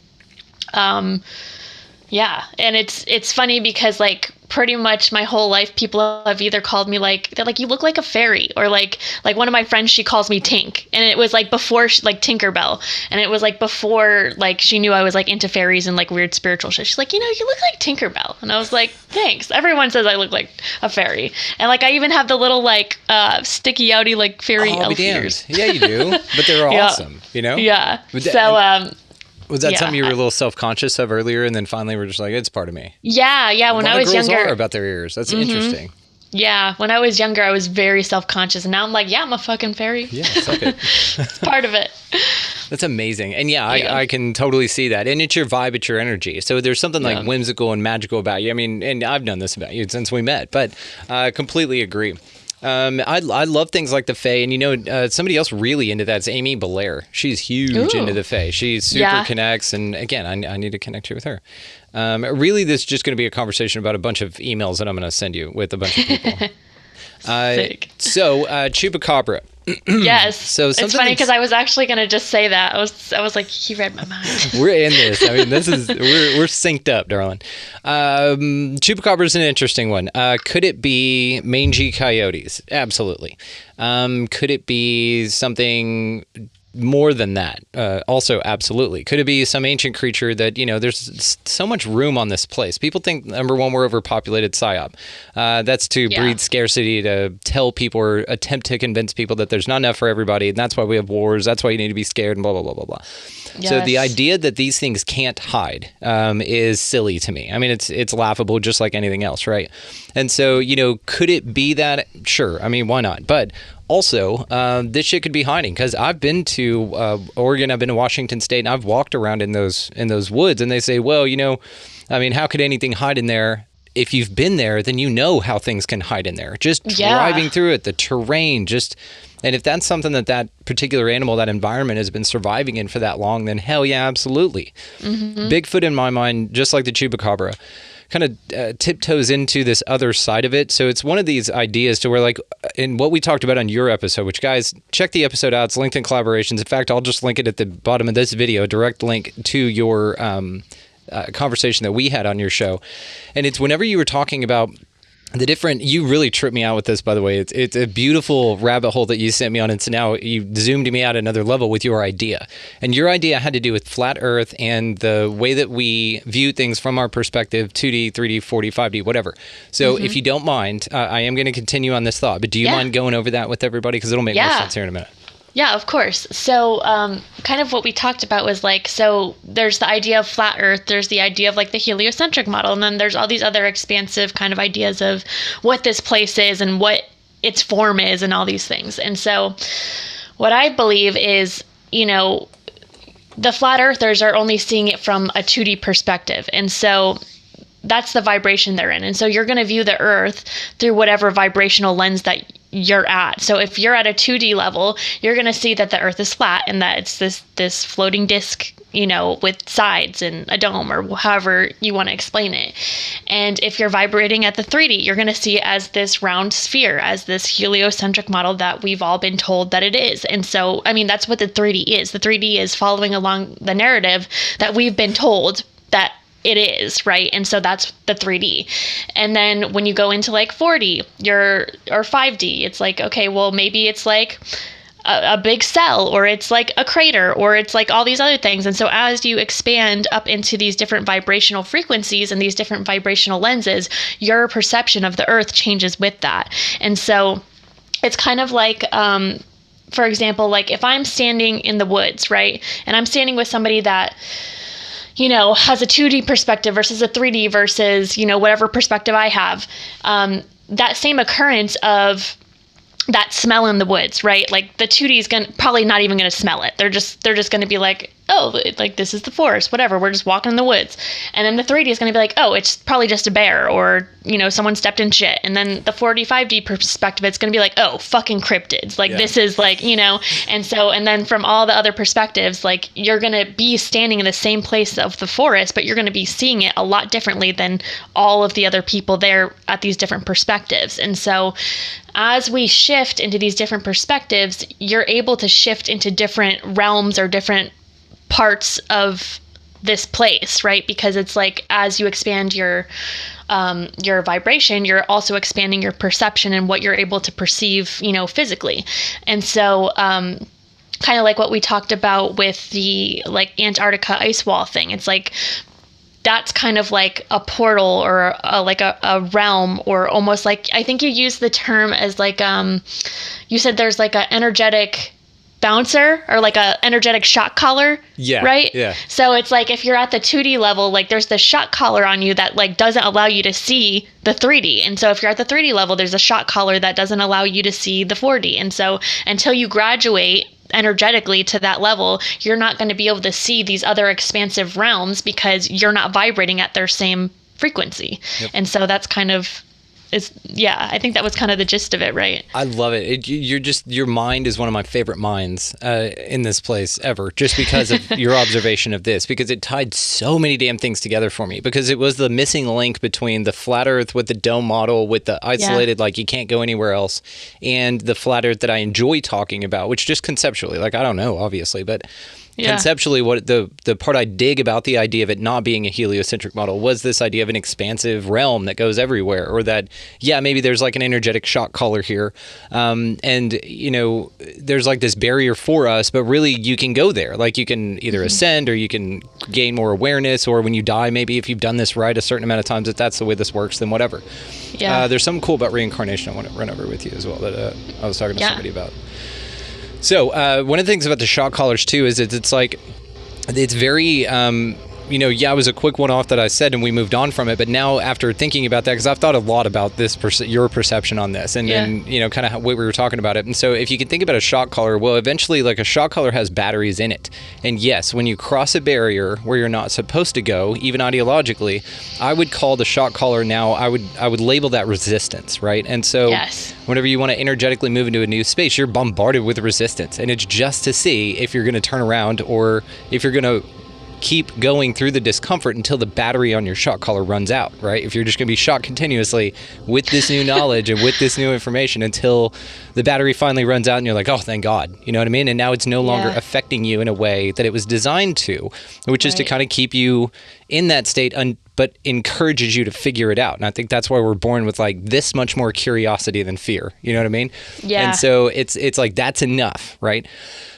Yeah. And it's funny because like pretty much my whole life people have either called me like, they're like, you look like a fairy, or like one of my friends, she calls me Tink, and it was like before like Tinkerbell, and it was like before like she knew I was like into fairies and like weird spiritual shit. She's like, you know, you look like Tinkerbell, and I was like, thanks. Everyone says I look like a fairy, and like I even have the little like sticky outy like fairy elf ears. Yeah, you do, but they're Yeah. awesome, you know. Yeah. Was that yeah, something you were a little self-conscious of earlier, and then finally were just like, it's part of me? Yeah. When I was younger, are about their ears. That's interesting. Yeah, when I was younger, I was very self-conscious, and now I'm like, yeah, I'm a fucking fairy. Yeah, suck it. It's part of it. That's amazing. And yeah, I can totally see that. And it's your vibe, it's your energy. So there's something like whimsical and magical about you. I mean, and I've known this about you since we met, but I completely agree. I love things like the Fae, and you know, somebody else really into that is Amy Belair. She's huge into the Fae. She super connects, and again, I need to connect you with her. Really, this is just going to be a conversation about a bunch of emails that I'm going to send you with a bunch of people. Sick. So, Chupacabra. Yes. So it's funny because I was actually going to just say that. I was like, he read my mind. We're in this. I mean, we're synced up, darling. Chupacabra is an interesting one. Could it be mangy coyotes? Absolutely. Could it be something more than that? Also, absolutely. Could it be some ancient creature that, you know, there's so much room on this place? People think, number one, we're overpopulated psyop. That's to breed scarcity, to tell people or attempt to convince people that there's not enough for everybody, and that's why we have wars, that's why you need to be scared, and blah, blah, blah, blah, blah. Yes. So the idea that these things can't hide is silly to me. I mean, it's laughable just like anything else, right? And so, you know, could it be that? Sure. I mean, why not? But also, this shit could be hiding, because I've been to Oregon, I've been to Washington State, and I've walked around in those woods, and they say, well, you know, I mean, how could anything hide in there? If you've been there, then you know how things can hide in there. Just driving through it, the terrain, and if that's something that particular animal, that environment has been surviving in for that long, then hell yeah, absolutely. Mm-hmm. Bigfoot, in my mind, just like the Chupacabra, kind of tiptoes into this other side of it. So it's one of these ideas to where, like, in what we talked about on your episode, which, guys, check the episode out. It's linked in collaborations. In fact, I'll just link it at the bottom of this video, direct link to your conversation that we had on your show. And it's whenever you were talking about the different, you really tripped me out with this, by the way. It's a beautiful rabbit hole that you sent me on, and so now you zoomed me out another level with your idea. And your idea had to do with flat Earth and the way that we view things from our perspective, 2D, 3D, 4D, 5D, whatever. So if you don't mind, I am going to continue on this thought, but do you mind going over that with everybody? Because it'll make more sense here in a minute. Yeah, of course. So kind of what we talked about was like, so there's the idea of flat Earth, there's the idea of like the heliocentric model, and then there's all these other expansive kind of ideas of what this place is and what its form is and all these things. And so what I believe is, you know, the flat earthers are only seeing it from a 2D perspective. And so that's the vibration they're in. And so you're going to view the earth through whatever vibrational lens that you're at. So if you're at a 2D level, you're going to see that the earth is flat and that it's this floating disc, you know, with sides and a dome, or however you want to explain it. And if you're vibrating at the 3D, you're going to see it as this round sphere, as this heliocentric model that we've all been told that it is. And so, I mean, that's what the 3D is. The 3D is following along the narrative that we've been told that it is, right? And so that's the 3D. And then when you go into like 4D, or 5D, it's like, okay, well, maybe it's like a big cell, or it's like a crater, or it's like all these other things. And so as you expand up into these different vibrational frequencies and these different vibrational lenses, your perception of the earth changes with that. And so it's kind of like, for example, like if I'm standing in the woods, right? And I'm standing with somebody that, you know, has a 2D perspective versus a 3D versus, you know, whatever perspective I have, that same occurrence of that smell in the woods, right? Like the 2D is probably not even going to smell it. They're just going to be like, oh, like this is the forest, whatever. We're just walking in the woods. And then the 3D is going to be like, oh, it's probably just a bear, or, you know, someone stepped in shit. And then the 4D, 5D perspective, it's going to be like, oh, fucking cryptids. Like this is like, you know, and then from all the other perspectives, like you're going to be standing in the same place of the forest, but you're going to be seeing it a lot differently than all of the other people there at these different perspectives. And so as we shift into these different perspectives, you're able to shift into different realms or different parts of this place, right? Because it's like, as you expand your vibration, you're also expanding your perception and what you're able to perceive, physically. And so, kind of like what we talked about with the like Antarctica ice wall thing. It's like, that's kind of like a portal or a realm, or almost like, I think you used the term as like, you said there's like an energetic bouncer or like a energetic shock collar. Yeah. Right? Yeah. So it's like, if you're at the 2D level, like there's the shock collar on you that like doesn't allow you to see the 3D. And so if you're at the 3D level, there's a shock collar that doesn't allow you to see the 4D. And so until you graduate energetically to that level, you're not going to be able to see these other expansive realms because you're not vibrating at their same frequency. Yep. And so that's kind of, I think that was kind of the gist of it, right? I love it. Your mind is one of my favorite minds in this place ever, just because of your observation of this, because it tied so many damn things together for me, because it was the missing link between the flat earth with the dome model, with the isolated, like you can't go anywhere else, and the flat earth that I enjoy talking about, which just conceptually, like I don't know, obviously, but conceptually, what the part I dig about the idea of it not being a heliocentric model was this idea of an expansive realm that goes everywhere, or that, maybe there's like an energetic shock collar here. And, there's like this barrier for us, but really you can go there. Like you can either ascend, or you can gain more awareness, or when you die, maybe if you've done this right a certain amount of times, if that's the way this works, then whatever. Yeah. There's something cool about reincarnation I want to run over with you as well that I was talking to somebody about. So one of the things about the shock collars too is it's like, it's very, it was a quick one-off that I said and we moved on from it. But now after thinking about that, because I've thought a lot about this, your perception on this, and kind of what we were talking about it. And so if you can think about a shock collar, well, eventually like a shock collar has batteries in it. And yes, when you cross a barrier where you're not supposed to go, even ideologically, I would call the shock collar now, I would label that resistance, right? And so whenever you want to energetically move into a new space, you're bombarded with resistance. And it's just to see if you're going to turn around, or if you're going to keep going through the discomfort until the battery on your shock collar runs out, right? If you're just going to be shocked continuously with this new knowledge and with this new information until the battery finally runs out and you're like, oh, thank God, you know what I mean? And now it's no longer affecting you in a way that it was designed to, which is to kind of keep you in that state, but encourages you to figure it out. And I think that's why we're born with like this much more curiosity than fear. You know what I mean? Yeah. And so it's like, that's enough, right?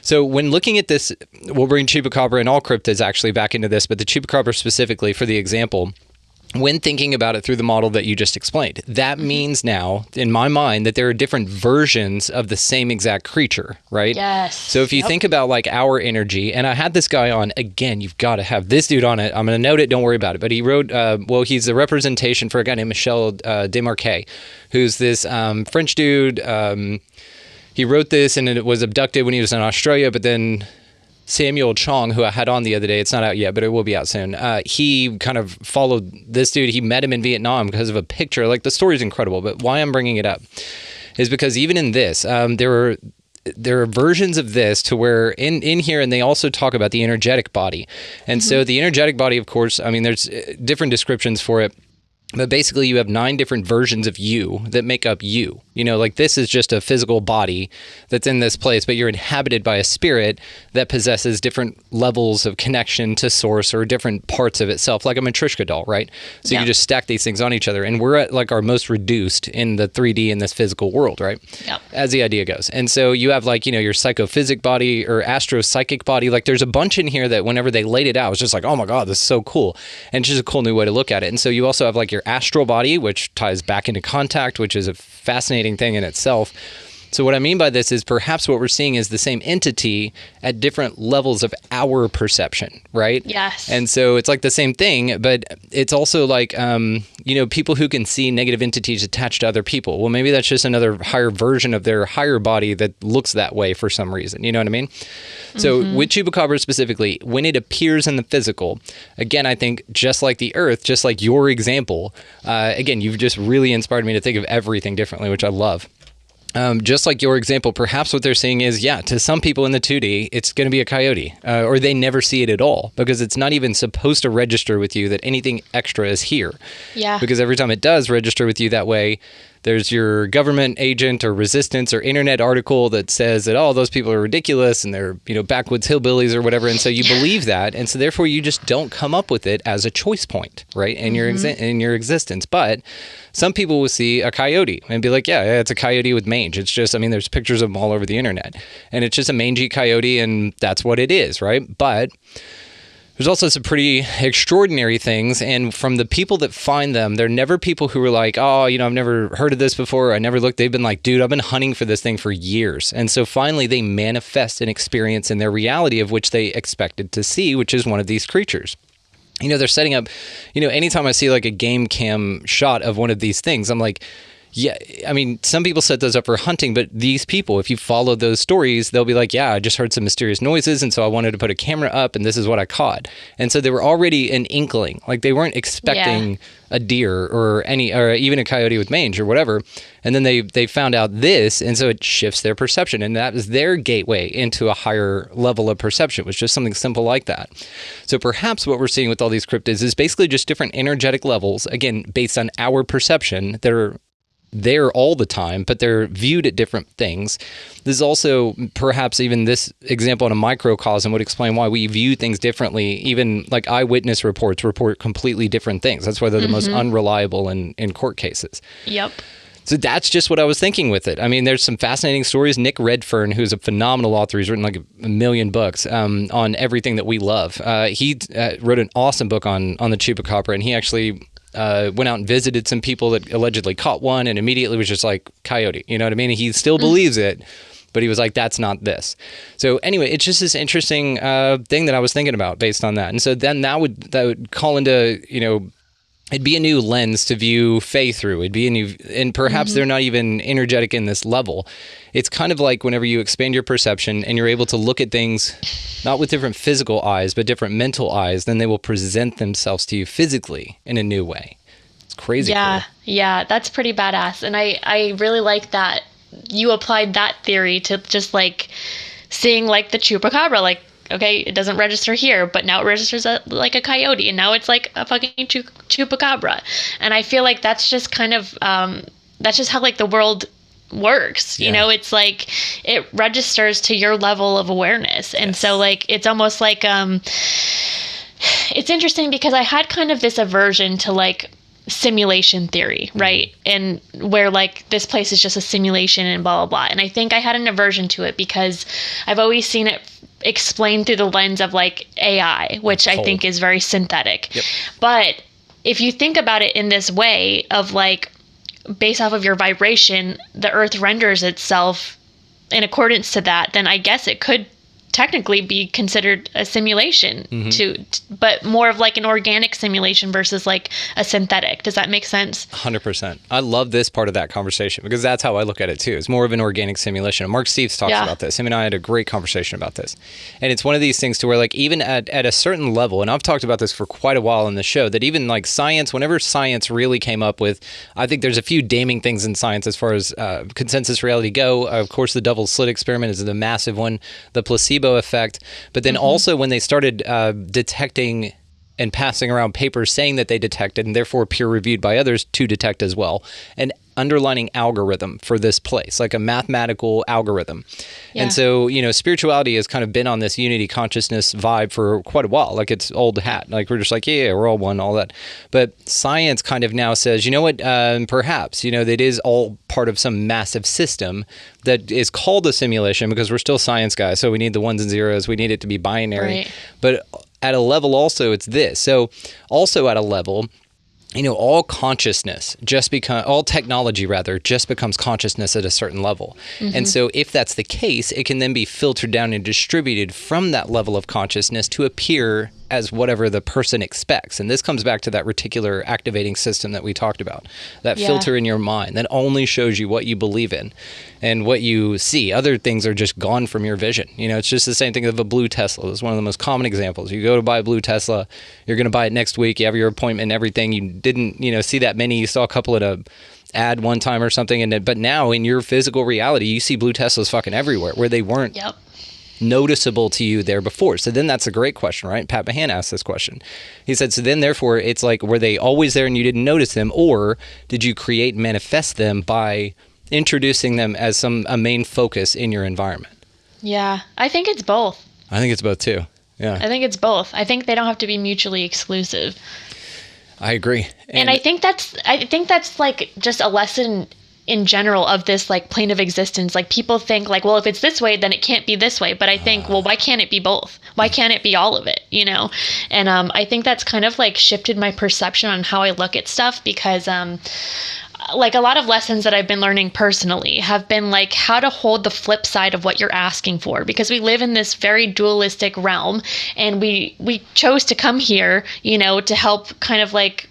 So when looking at this, we'll bring Chupacabra and all cryptids actually back into this, but the Chupacabra specifically for the example, when thinking about it through the model that you just explained, that means now, in my mind, that there are different versions of the same exact creature, right? Yes. So if you think about like our energy, and I had this guy on, again, you've got to have this dude on it. I'm going to note it, don't worry about it. But he wrote, he's a representation for a guy named Michel Desmarquet, who's this French dude. He wrote this and it was abducted when he was in Australia, but then Samuel Chong, who I had on the other day, it's not out yet, but it will be out soon. He kind of followed this dude. He met him in Vietnam because of a picture. Like the story's incredible, but why I'm bringing it up is because even in this, there are versions of this to where in here, and they also talk about the energetic body. And so the energetic body, of course, I mean, there's different descriptions for it. But basically, you have 9 different versions of you that make up you. You know, like this is just a physical body that's in this place, but you're inhabited by a spirit that possesses different levels of connection to source or different parts of itself, like a Matryoshka doll, right? So you just stack these things on each other. And we're at like our most reduced in the 3D in this physical world, right? Yep. As the idea goes. And so you have like, your psychophysic body or astro-psychic body. Like there's a bunch in here that whenever they laid it out, it was just like, oh my God, this is so cool. And it's just a cool new way to look at it. And so you also have like your astral body, which ties back into contact, which is a fascinating thing in itself. So what I mean by this is perhaps what we're seeing is the same entity at different levels of our perception, right? Yes. And so it's like the same thing, but it's also like, people who can see negative entities attached to other people. Well, maybe that's just another higher version of their higher body that looks that way for some reason. You know what I mean? So with Chupacabra specifically, when it appears in the physical, again, I think just like the earth, just like your example, again, you've just really inspired me to think of everything differently, which I love. Just like your example, perhaps what they're saying is, to some people in the 2D, it's going to be a coyote, or they never see it at all because it's not even supposed to register with you that anything extra is here. Yeah. Because every time it does register with you that way, There's your government agent or resistance or internet article that says that, oh, those people are ridiculous and they're, backwoods hillbillies or whatever. And so you believe that. And so therefore you just don't come up with it as a choice point, right? In your existence. But some people will see a coyote and be like, yeah, it's a coyote with mange. It's just, there's pictures of them all over the internet. And it's just a mangy coyote and that's what it is, right? But there's also some pretty extraordinary things, and from the people that find them, they're never people who are like, oh, I've never heard of this before, I never looked. They've been like, dude, I've been hunting for this thing for years. And so finally they manifest an experience in their reality of which they expected to see, which is one of these creatures. They're setting up, anytime I see like a game cam shot of one of these things, I'm like, yeah, some people set those up for hunting, but these people, if you follow those stories, they'll be like, yeah, I just heard some mysterious noises, and so I wanted to put a camera up, and this is what I caught. And so they were already an inkling. Like, they weren't expecting a deer or even a coyote with mange or whatever. And then they found out this, and so it shifts their perception, and that is their gateway into a higher level of perception, which is just something simple like that. So perhaps what we're seeing with all these cryptids is basically just different energetic levels, again, based on our perception, that are there all the time, but they're viewed at different things. This is also perhaps even this example in a microcosm would explain why we view things differently. Even like eyewitness reports report completely different things. That's why they're the most unreliable in court cases. Yep. So that's just what I was thinking with it. There's some fascinating stories. Nick Redfern, who's a phenomenal author, he's written like a million books on everything that we love. He wrote an awesome book on the chupacabra, and he actually went out and visited some people that allegedly caught one and immediately was just like, coyote, you know what I mean? He still believes it, but he was like, that's not this. So anyway, it's just this interesting thing that I was thinking about based on that. And so then that would call into, it'd be a new lens to view faith through. It'd be a new, and perhaps they're not even energetic in this level. It's kind of like whenever you expand your perception and you're able to look at things not with different physical eyes, but different mental eyes, then they will present themselves to you physically in a new way. It's crazy. Yeah, cool. Yeah, that's pretty badass. And I really like that you applied that theory to just like seeing like the chupacabra, like, okay, it doesn't register here, but now it registers like a coyote, and now it's like a fucking chupacabra. And I feel like that's just kind of, that's just how like the world works. Yeah. It's like it registers to your level of awareness. And so like, it's almost like, it's interesting because I had kind of this aversion to like simulation theory, right? And where like this place is just a simulation and blah, blah, blah. And I think I had an aversion to it because I've always seen it explained through the lens of like AI, which I think is very synthetic. Yep. But if you think about it in this way of like, based off of your vibration, the earth renders itself in accordance to that, then I guess it could technically be considered a simulation but more of like an organic simulation versus like a synthetic. Does that make sense? 100%. I love this part of that conversation because that's how I look at it too. It's more of an organic simulation. And Mark Steves talks about this. Him and I had a great conversation about this. And it's one of these things to where like even at a certain level, and I've talked about this for quite a while in the show, that even like science, whenever science really came up with, I think there's a few damning things in science as far as consensus reality go. Of course, the double slit experiment is the massive one, the placebo effect. But then also when they started detecting and passing around papers saying that they detected and therefore peer-reviewed by others to detect as well, an underlining algorithm for this place, like a mathematical algorithm. Yeah. And so, spirituality has kind of been on this unity consciousness vibe for quite a while. Like it's old hat. Like we're just like, yeah, we're all one, all that. But science kind of now says, you know what, perhaps, that is all part of some massive system that is called a simulation because we're still science guys. So we need the ones and zeros. We need it to be binary. Right. But at a level also, it's this. So also at a level, all consciousness all technology rather just becomes consciousness at a certain level. And so if that's the case, it can then be filtered down and distributed from that level of consciousness to appear as whatever the person expects. And this comes back to that reticular activating system that we talked about, that filter in your mind that only shows you what you believe in and what you see. Other things are just gone from your vision. It's just the same thing of a blue Tesla. It's one of the most common examples. You go to buy a blue Tesla, you're going to buy it next week. You have your appointment and everything. You didn't, see that many. You saw a couple at a ad one time or something. But now in your physical reality, you see blue Teslas fucking everywhere where they weren't. Yep. noticeable to you there before? So then that's a great question, right? Pat Mahan asked this question. He said, so then therefore it's like, were they always there and you didn't notice them, or did you create and manifest them by introducing them as a main focus in your environment? Yeah, I think it's both. I think it's both too. Yeah. I think it's both. I think they don't have to be mutually exclusive. I agree. And I think that's like just a lesson in general of this like plane of existence. Like people think like, well, if it's this way, then it can't be this way. But I think, well, why can't it be both? Why can't it be all of it? You know? And I think that's kind of like shifted my perception on how I look at stuff, because like a lot of lessons that I've been learning personally have been like how to hold the flip side of what you're asking for, because we live in this very dualistic realm, and we chose to come here, you know, to help kind of like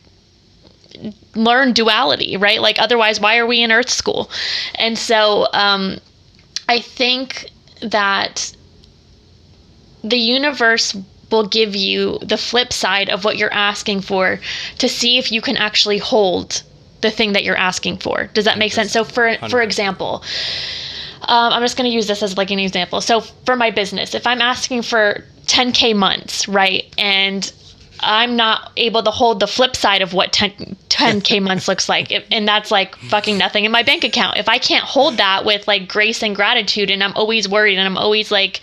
learn duality, right? Like otherwise, why are we in Earth school? And so I think that the universe will give you the flip side of what you're asking for to see if you can actually hold the thing that you're asking for. Does that make sense? So for example, I'm just going to use this as like an example. So for my business, if I'm asking for 10K months, right? And I'm not able to hold the flip side of what 10K months looks like. And that's like fucking nothing in my bank account. If I can't hold that with like grace and gratitude, and I'm always worried and I'm always like,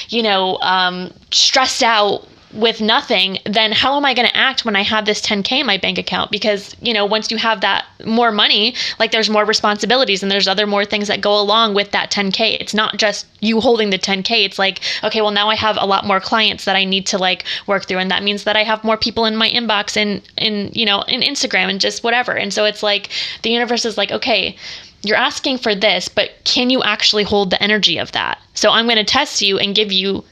you know, stressed out with nothing, then how am I going to act when I have this 10K in my bank account? Because, you know, once you have that more money, like there's more responsibilities and there's more things that go along with that 10K. It's not just you holding the 10K. It's like, okay, well now I have a lot more clients that I need to like work through. And that means that I have more people in my inbox and you know, in Instagram and just whatever. And so it's like the universe is like, okay, you're asking for this, but can you actually hold the energy of that? So I'm going to test you and give you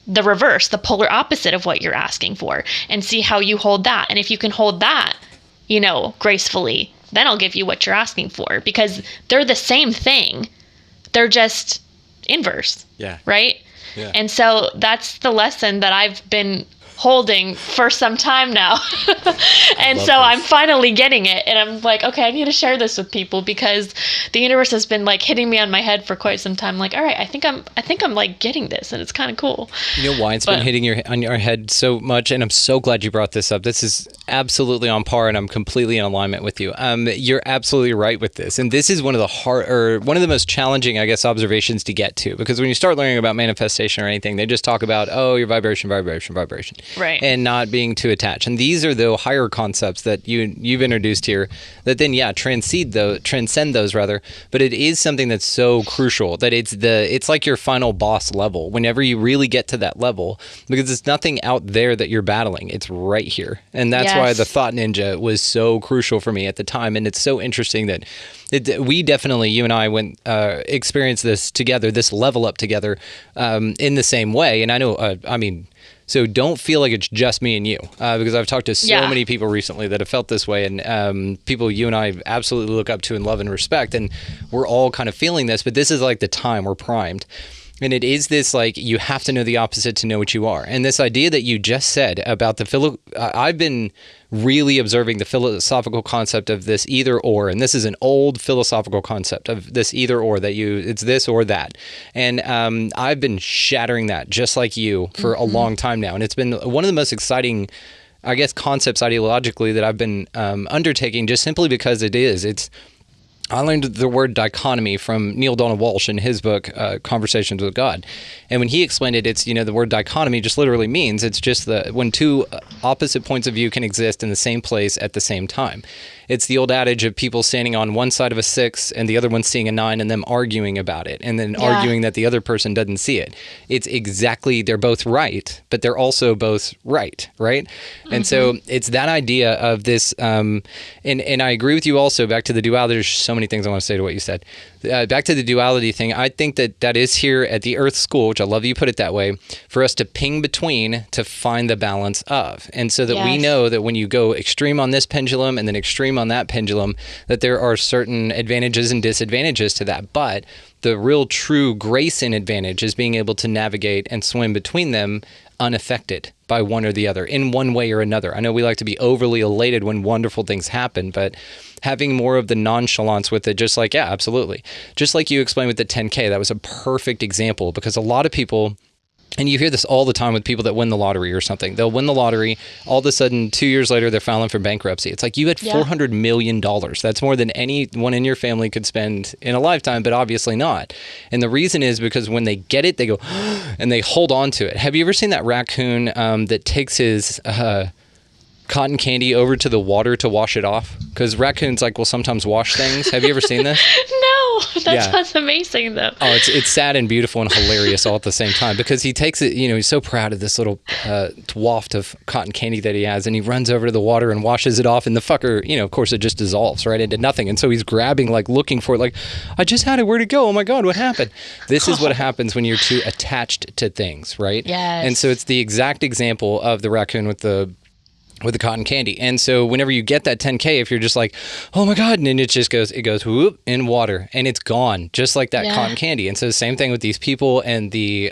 the reverse, the polar opposite of what you're asking for, and see how you hold that. And if you can hold that, you know, gracefully, then I'll give you what you're asking for, because they're the same thing. They're just inverse. Yeah. Right? Yeah. And so that's the lesson that I've been holding for some time now. And so I'm finally getting it. And I'm like, okay, I need to share this with people, because the universe has been like hitting me on my head for quite some time. Like, all right, I think I'm like getting this, and it's kind of cool. You know why it's been hitting on your head so much? And I'm so glad you brought this up. This is absolutely on par, and I'm completely in alignment with you. You're absolutely right with this. And this is one of the most challenging, I guess, observations to get to, because when you start learning about manifestation or anything, they just talk about, oh, your vibration. Right. And not being too attached. And these are the higher concepts that you've introduced here that then, transcend those rather. But it is something that's so crucial that it's like your final boss level whenever you really get to that level, because it's nothing out there that you're battling. It's right here. And that's why the Thought Ninja was so crucial for me at the time. And it's so interesting that we definitely, you and I went experienced this together, this level up together in the same way. And I know, so don't feel like it's just me and you, because I've talked to so many people recently that have felt this way, and people you and I absolutely look up to and love and respect, and we're all kind of feeling this, but this is like the time we're primed. And it is this, like, you have to know the opposite to know what you are. And this idea that you just said about I've been really observing the philosophical concept of this either or, and this is an old philosophical concept of this either or, that it's this or that. And I've been shattering that just like you for a long time now. And it's been one of the most exciting, I guess, concepts ideologically that I've been undertaking, just simply because I learned the word dichotomy from Neil Donald Walsh in his book, Conversations with God. And when he explained it, it's, the word dichotomy just literally means it's just when two opposite points of view can exist in the same place at the same time. It's the old adage of people standing on one side of a 6 and the other one seeing a 9 and them arguing about it, and then arguing that the other person doesn't see it. It's exactly, they're both right, but they're also both right? And so it's that idea of this, and I agree with you also, back to the duality. There's so many things I want to say to what you said. Back to the duality thing, I think that is here at the Earth School, which I love that you put it that way, for us to ping between to find the balance of. And so that we know that when you go extreme on this pendulum and then extreme on that pendulum, that there are certain advantages and disadvantages to that. But the real true grace and advantage is being able to navigate and swim between them unaffected by one or the other in one way or another. I know we like to be overly elated when wonderful things happen, but having more of the nonchalance with it, just like, absolutely. Just like you explained with the 10K, that was a perfect example, because a lot of people And you hear this all the time with people that win the lottery or something. They'll win the lottery. All of a sudden, 2 years later, they're filing for bankruptcy. It's like you had $400 million. That's more than anyone in your family could spend in a lifetime, but obviously not. And the reason is because when they get it, they go, and they hold on to it. Have you ever seen that raccoon that takes his cotton candy over to the water to wash it off? Because raccoons will sometimes wash things. Have you ever seen this? No, that sounds amazing though. Oh, it's sad and beautiful and hilarious all at the same time, because he takes it, he's so proud of this little waft of cotton candy that he has, and he runs over to the water and washes it off, and the fucker, of course it just dissolves right into nothing. And so he's grabbing, looking for it, I just had it, where'd it go? Oh my God, what happened? This is what happens when you're too attached to things, right? Yes. And so it's the exact example of the raccoon with the cotton candy. And so whenever you get that 10K, if you're just like, oh my God, and then it goes whoop in water and it's gone, just like that cotton candy. And so the same thing with these people and the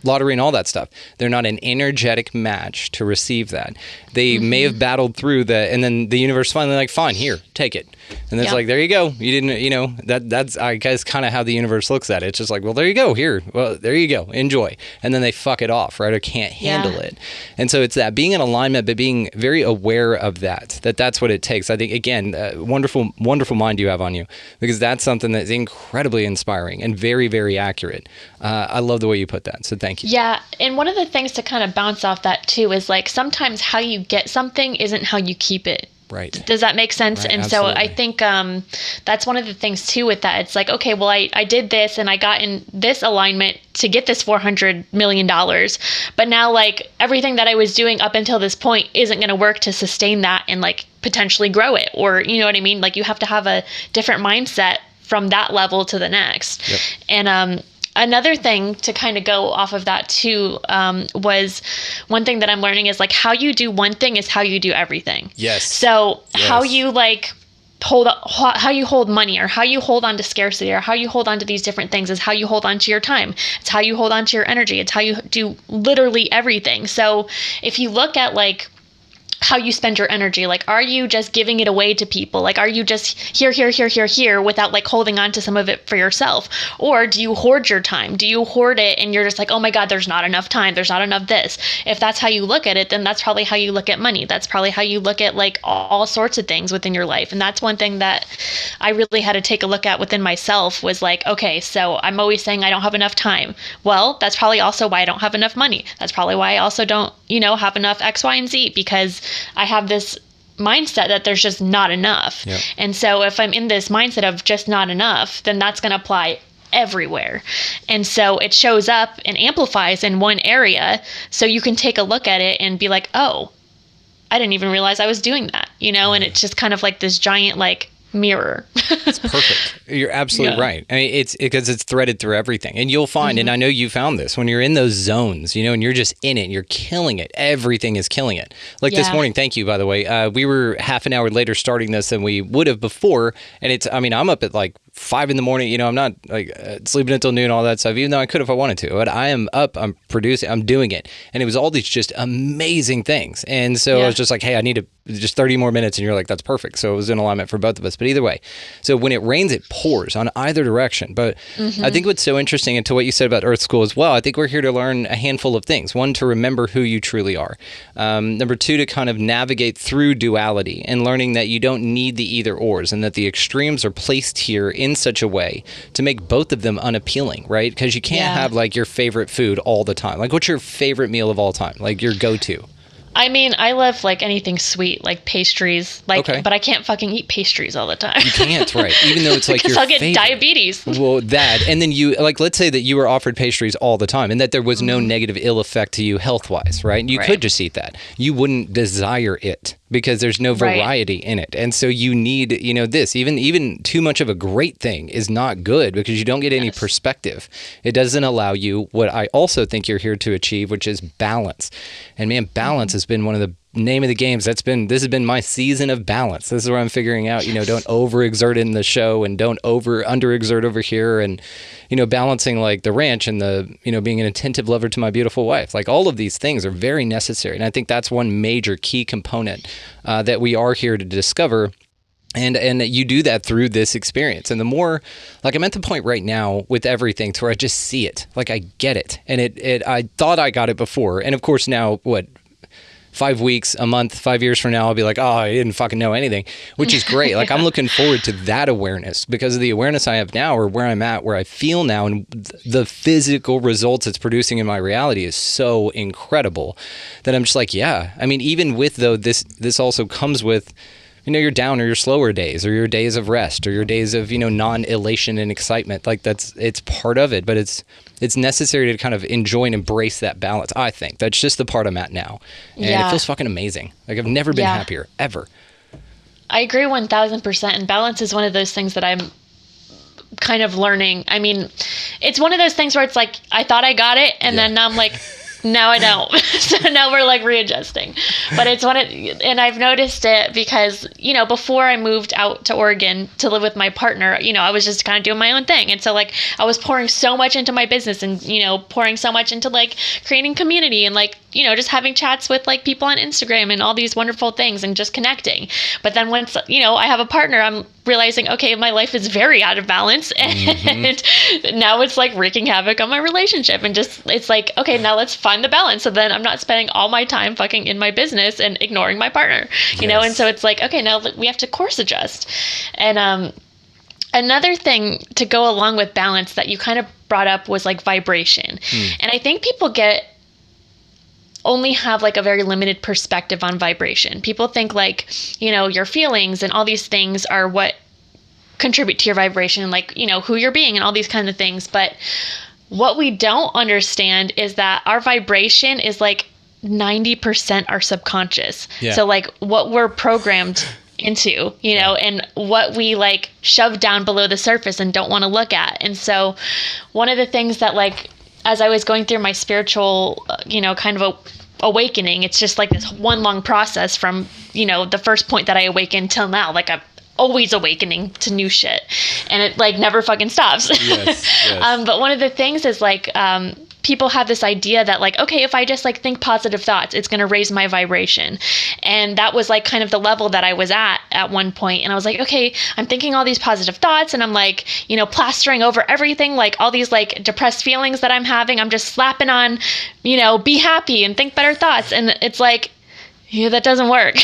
lottery and all that stuff. They're not an energetic match to receive that. They may have battled through that, and then the universe finally fine, here, take it. And it's there you go. You didn't, that's, I guess, kind of how the universe looks at it. It's just well, there you go, here. Well, there you go, enjoy. And then they fuck it off, right? Or can't handle it. And so it's that being in alignment, but being very aware of that's what it takes. I think, again, wonderful, wonderful mind you have on you, because that's something that's incredibly inspiring and very, very accurate. I love the way you put that. So thank you. Yeah. And one of the things to kind of bounce off that too is sometimes how you get something isn't how you keep it. Right. Does that make sense? Right, and absolutely. so I think that's one of the things too with that. It's okay, well, I did this and I got in this alignment to get this $400 million. But now everything that I was doing up until this point isn't going to work to sustain that and potentially grow it. Or, you know what I mean? You have to have a different mindset from that level to the next. Yep. And another thing to kind of go off of that too was one thing that I'm learning is how you do one thing is how you do everything. Yes. So how you how you hold money, or how you hold on to scarcity, or how you hold on to these different things is how you hold on to your time. It's how you hold on to your energy. It's how you do literally everything. So if you look at how you spend your energy, are you just giving it away to people? Are you just here without holding on to some of it for yourself? Or do you hoard your time? Do you hoard it and you're just oh my God, there's not enough time, there's not enough this? If that's how you look at it, then that's probably how you look at money. That's probably how you look at all sorts of things within your life. And that's one thing that I really had to take a look at within myself was okay, so I'm always saying I don't have enough time. Well, that's probably also why I don't have enough money. That's probably why I also don't, have enough X, Y, and Z, because I have this mindset that there's just not enough. Yep. And so if I'm in this mindset of just not enough, then that's going to apply everywhere. And so it shows up and amplifies in one area. So you can take a look at it and be oh, I didn't even realize I was doing that, and it's just kind of this giant mirror. It's perfect. You're absolutely right. I mean, it's because it's threaded through everything. And you'll find, and I know you found this, when you're in those zones, and you're just in it, and you're killing it. Everything is killing it. This morning, thank you, by the way. We were half an hour later starting this than we would have before. And I'm up at 5 in the morning. I'm not sleeping until noon, all that stuff, even though I could if I wanted to. But I am up, I'm producing, I'm doing it. And it was all these just amazing things. And so I was just hey, I need just 30 more minutes. And you're that's perfect. So it was in alignment for both of us. But either way, so when it rains, it pours on either direction. But I think what's so interesting, and to what you said about Earth School as well, I think we're here to learn a handful of things. One, to remember who you truly are. Number two, to kind of navigate through duality and learning that you don't need the either ors, and that the extremes are placed here in such a way to make both of them unappealing, right? Because you can't have your favorite food all the time. What's your favorite meal of all time? Your go-to? I mean, I love anything sweet, pastries, but I can't fucking eat pastries all the time. You can't, right? Even though it's your I'll get favorite. Diabetes. Well, that, and then you, let's say that you were offered pastries all the time and that there was no negative ill effect to you health-wise, right? You could just eat that. You wouldn't desire it because there's no variety in it. And so you need, this, even too much of a great thing is not good because you don't get any perspective. It doesn't allow you what I also think you're here to achieve, which is balance. And man, balance has been one of the name of the games. This has been my season of balance. This is where I'm figuring out, don't overexert in the show and don't underexert over here, and balancing the ranch and the being an attentive lover to my beautiful wife. All of these things are very necessary, and I think that's one major key component that we are here to discover And you do that through this experience. And the more, like, I'm at the point right now with everything to where I just see it, like I get it. And I thought I got it before. And of course now, 5 weeks, a month, 5 years from now, I'll be like, oh, I didn't fucking know anything, which is great. Like, I'm looking forward to that awareness, because of the awareness I have now, or where I'm at, where I feel now, and the physical results it's producing in my reality is so incredible that I'm just like, yeah. I mean, even with, though, this also comes with, your down or your slower days, or your days of rest, or your days of, non-elation and excitement. Like, it's part of it, but it's necessary to kind of enjoy and embrace that balance. I think that's just the part I'm at now. And it feels fucking amazing. Like, I've never been happier, ever. I agree 1000%. And balance is one of those things that I'm kind of learning. I mean, it's one of those things where it's like, I thought I got it. And then now I'm like, now I don't. So now we're like readjusting. But it's and I've noticed it because, before I moved out to Oregon to live with my partner, I was just kind of doing my own thing. And so like I was pouring so much into my business and, pouring so much into like creating community and like, just having chats with like people on Instagram and all these wonderful things and just connecting. But then once, I have a partner, I'm realizing, okay, my life is very out of balance. And now it's like wreaking havoc on my relationship. And just, it's like, okay, now let's find the balance. So then I'm not spending all my time fucking in my business and ignoring my partner, you know? And so it's like, okay, now we have to course adjust. And another thing to go along with balance that you kind of brought up was like vibration. And I think people only have like a very limited perspective on vibration. People think like, your feelings and all these things are what contribute to your vibration, like, who you're being and all these kinds of things. But what we don't understand is that our vibration is like 90% our subconscious. Yeah. So like what we're programmed into, and what we like shove down below the surface and don't want to look at. And so one of the things that like, as I was going through my spiritual, kind of awakening, it's just like this one long process from, the first point that I awakened till now. Like I'm always awakening to new shit, and it like never fucking stops. Yes. But one of the things is like, people have this idea that like, okay, if I just like think positive thoughts, it's going to raise my vibration. And that was like kind of the level that I was at one point. And I was like, okay, I'm thinking all these positive thoughts and I'm like, plastering over everything, like all these like depressed feelings that I'm having. I'm just slapping on, be happy and think better thoughts. And it's like, yeah, that doesn't work.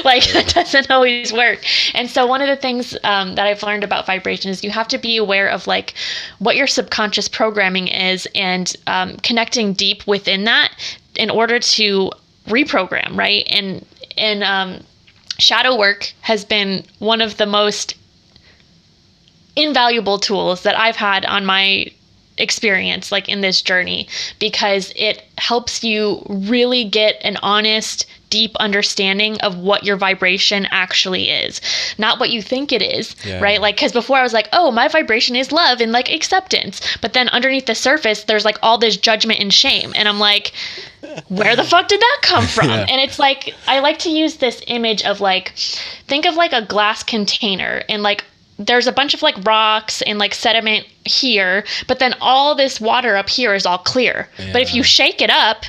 That doesn't always work. And so one of the things that I've learned about vibration is you have to be aware of like what your subconscious programming is and connecting deep within that in order to reprogram, right? And shadow work has been one of the most invaluable tools that I've had on my experience, like in this journey, because it helps you really get an honest, deep understanding of what your vibration actually is, not what you think it is, right? Like, because before I was like, oh, my vibration is love and like acceptance, but then underneath the surface, there's like all this judgment and shame, and I'm like, where the fuck did that come from? And it's like, I like to use this image of like, think of like a glass container, and like there's a bunch of like rocks and like sediment here, but then all this water up here is all clear. But if you shake it up,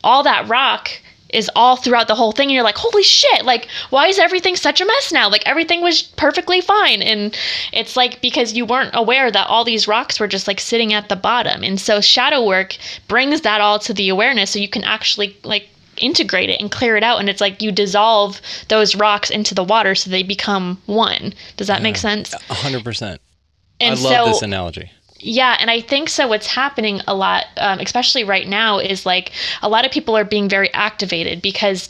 all that rock is all throughout the whole thing. And you're like, holy shit, like, why is everything such a mess now? Like, everything was perfectly fine. And it's like, because you weren't aware that all these rocks were just like sitting at the bottom. And so shadow work brings that all to the awareness so you can actually like integrate it and clear it out. And it's like you dissolve those rocks into the water so they become one. Does that make sense? 100%. I love this analogy. Yeah. And I think so what's happening a lot, especially right now, is like a lot of people are being very activated because,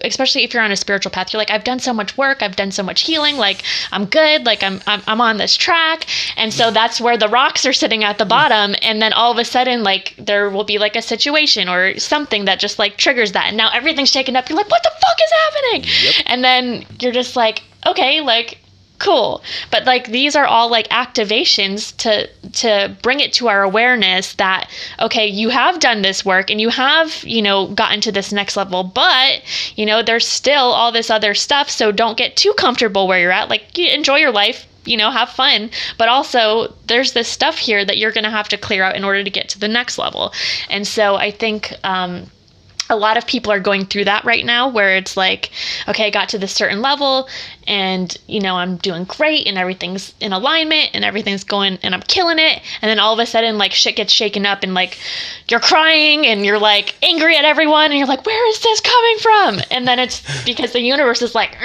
especially if you're on a spiritual path, you're like, I've done so much work, I've done so much healing, like I'm good, like I'm on this track. And so that's where the rocks are sitting at the bottom. And then all of a sudden, like there will be like a situation or something that just like triggers that. And now everything's shaken up. You're like, what the fuck is happening? Yep. And then you're just like, okay, like, cool. But like these are all like activations to bring it to our awareness that, okay, you have done this work and you have, gotten to this next level, but there's still all this other stuff. So don't get too comfortable where you're at. Like, you enjoy your life, have fun, but also there's this stuff here that you're going to have to clear out in order to get to the next level. And so I think, a lot of people are going through that right now where it's like, okay, I got to this certain level and, you know, I'm doing great and everything's in alignment and everything's going and I'm killing it. And then all of a sudden, like, shit gets shaken up and, like, you're crying and you're, like, angry at everyone and you're like, where is this coming from? And then it's because the universe is like,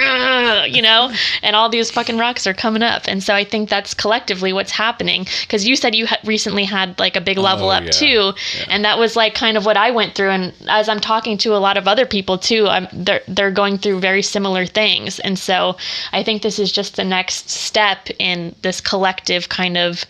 you know, and all these fucking rocks are coming up. And so I think that's collectively what's happening, because you said you recently had, like, a big level up too. Yeah. And that was, like, kind of what I went through. And as I'm talking to a lot of other people too, they're going through very similar things. And so I think this is just the next step in this collective kind of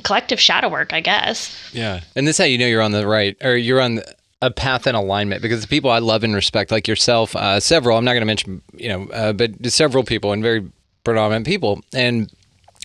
collective shadow work, I guess. Yeah. And this is how you know you're on the right, or you're on a path and alignment, because the people I love and respect, like yourself, several, I'm not going to mention, you know, but several people and very predominant people. And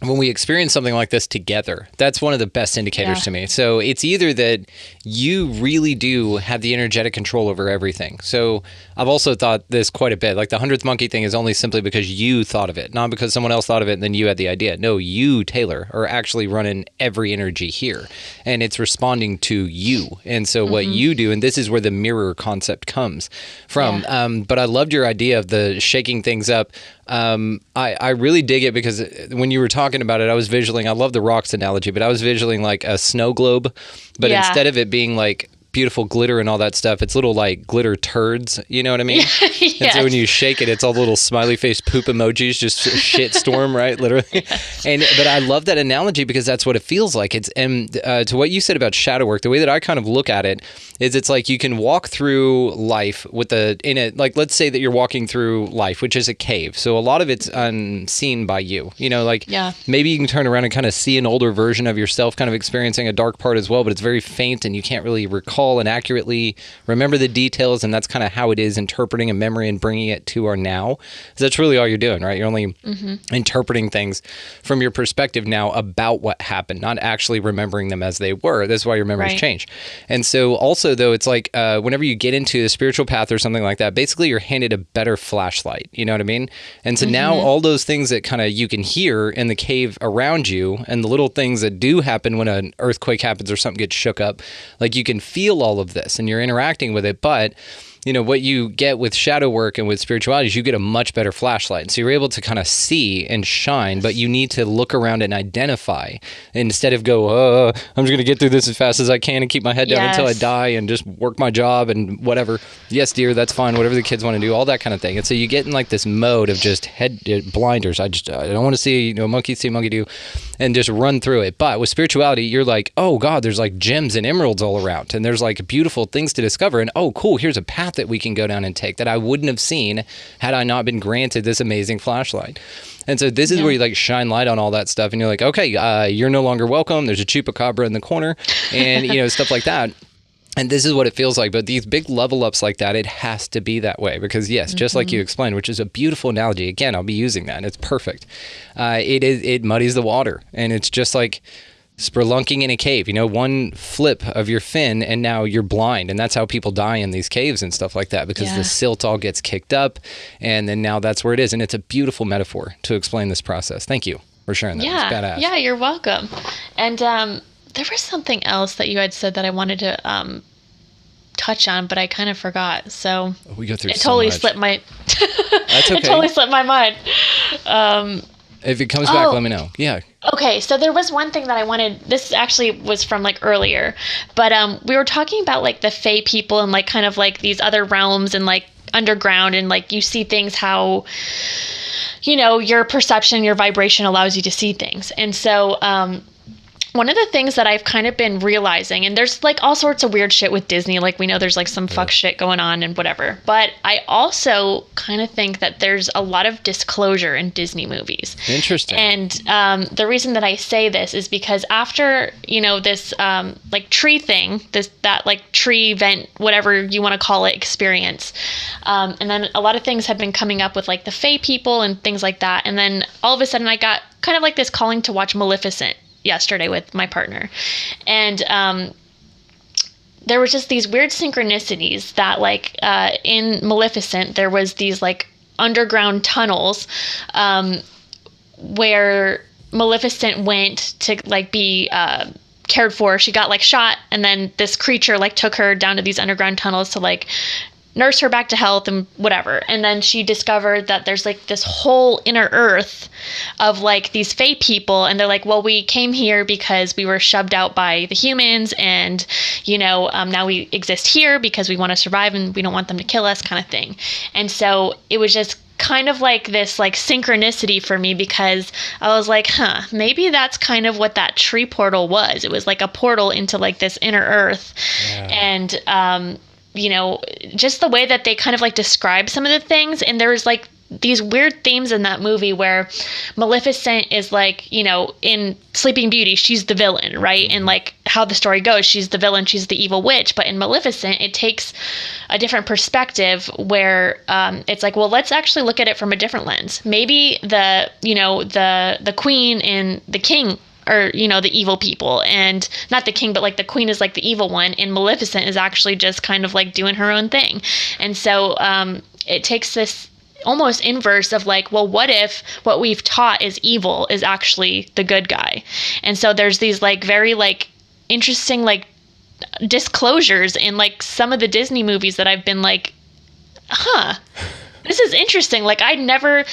when we experience something like this together, that's one of the best indicators to me. So it's either that you really do have the energetic control over everything. So I've also thought this quite a bit. Like the 100th monkey thing is only simply because you thought of it, not because someone else thought of it and then you had the idea. No, you, Taylor, are actually running every energy here, and it's responding to you. And so what you do, and this is where the mirror concept comes from. But I loved your idea of the shaking things up. I really dig it, because when you were talking about it, I was visualing, I love the rocks analogy, but I was visualing like a snow globe, but instead of it being like beautiful glitter and all that stuff, it's little like glitter turds, you know what I mean? Yes. And so when you shake it, it's all little smiley face poop emojis, just a shit storm, right? Literally. Yes. But I love that analogy, because that's what it feels like. It's to what you said about shadow work, the way that I kind of look at it is it's like you can walk through life with like, let's say that you're walking through life, which is a cave. So a lot of it's unseen by you, you know, like maybe you can turn around and kind of see an older version of yourself kind of experiencing a dark part as well, but it's very faint and you can't really recall and accurately remember the details, and that's kind of how it is interpreting a memory and bringing it to our now. So that's really all you're doing, right? You're only interpreting things from your perspective now about what happened, not actually remembering them as they were. That's why your memories change. And so also, though, it's like whenever you get into a spiritual path or something like that, basically you're handed a better flashlight, you know what I mean? And so now all those things that kind of you can hear in the cave around you, and the little things that do happen when an earthquake happens or something gets shook up, like you can feel all of this and you're interacting with it. But you know, what you get with shadow work and with spirituality is you get a much better flashlight. So you're able to kind of see and shine, but you need to look around and identify instead of go, I'm just going to get through this as fast as I can and keep my head down until I die and just work my job and whatever. Yes, dear, that's fine. Whatever the kids want to do, all that kind of thing. And so you get in like this mode of just head blinders. I don't want to see, you know, monkey see, monkey do, and just run through it. But with spirituality, you're like, oh God, there's like gems and emeralds all around, and there's like beautiful things to discover. And oh, cool, here's a path that we can go down and take that I wouldn't have seen had I not been granted this amazing flashlight. And so this is where you like shine light on all that stuff, and you're like, okay, you're no longer welcome. There's a chupacabra in the corner, and you know, stuff like that. And this is what it feels like. But these big level ups like that, it has to be that way, because yes, just like you explained, which is a beautiful analogy. Again, I'll be using that, and it's perfect. It muddies the water, and it's just like spelunking in a cave. You know, one flip of your fin and now you're blind, and that's how people die in these caves and stuff like that, because the silt all gets kicked up, and then now that's where it is. And it's a beautiful metaphor to explain this process. Thank you for sharing that. It's badass. Yeah, you're welcome. And there was something else that you had said that I wanted to touch on, but I kind of forgot. So we go through it totally slipped my That's okay. It totally slipped my mind. If it comes back, let me know. Yeah. Okay, so there was one thing that I wanted. This actually was from like earlier, but we were talking about like the Fae people and like kind of like these other realms and like underground, and like you see things how, you know, your perception, your vibration allows you to see things. And so one of the things that I've kind of been realizing, and there's like all sorts of weird shit with Disney, like we know there's like some fuck shit going on and whatever, but I also kind of think that there's a lot of disclosure in Disney movies. Interesting. And the reason that I say this is because after, you know, this like tree thing, that like tree event, whatever you want to call it, experience, and then a lot of things have been coming up with like the Fae people and things like that, and then all of a sudden I got kind of like this calling to watch Maleficent yesterday with my partner, and there was just these weird synchronicities that like in Maleficent there was these like underground tunnels where Maleficent went to like be cared for. She got like shot, and then this creature like took her down to these underground tunnels to like nurse her back to health and whatever. And then she discovered that there's like this whole inner earth of like these fae people. And they're like, well, we came here because we were shoved out by the humans. And, now we exist here because we want to survive and we don't want them to kill us, kind of thing. And so it was just kind of like this like synchronicity for me, because I was like, maybe that's kind of what that tree portal was. It was like a portal into like this inner earth. Yeah. And, just the way that they kind of like describe some of the things. And there was like these weird themes in that movie where Maleficent is like, in Sleeping Beauty, she's the villain, right? And like how the story goes, she's the villain, she's the evil witch. But in Maleficent, it takes a different perspective where it's like, well, let's actually look at it from a different lens. Maybe the queen and the king or, the evil people, and not the king, but like the queen is like the evil one, and Maleficent is actually just kind of like doing her own thing. And so it takes this almost inverse of like, well, what if what we've taught is evil is actually the good guy? And so there's these like very like interesting like disclosures in like some of the Disney movies that I've been like, this is interesting. Like I never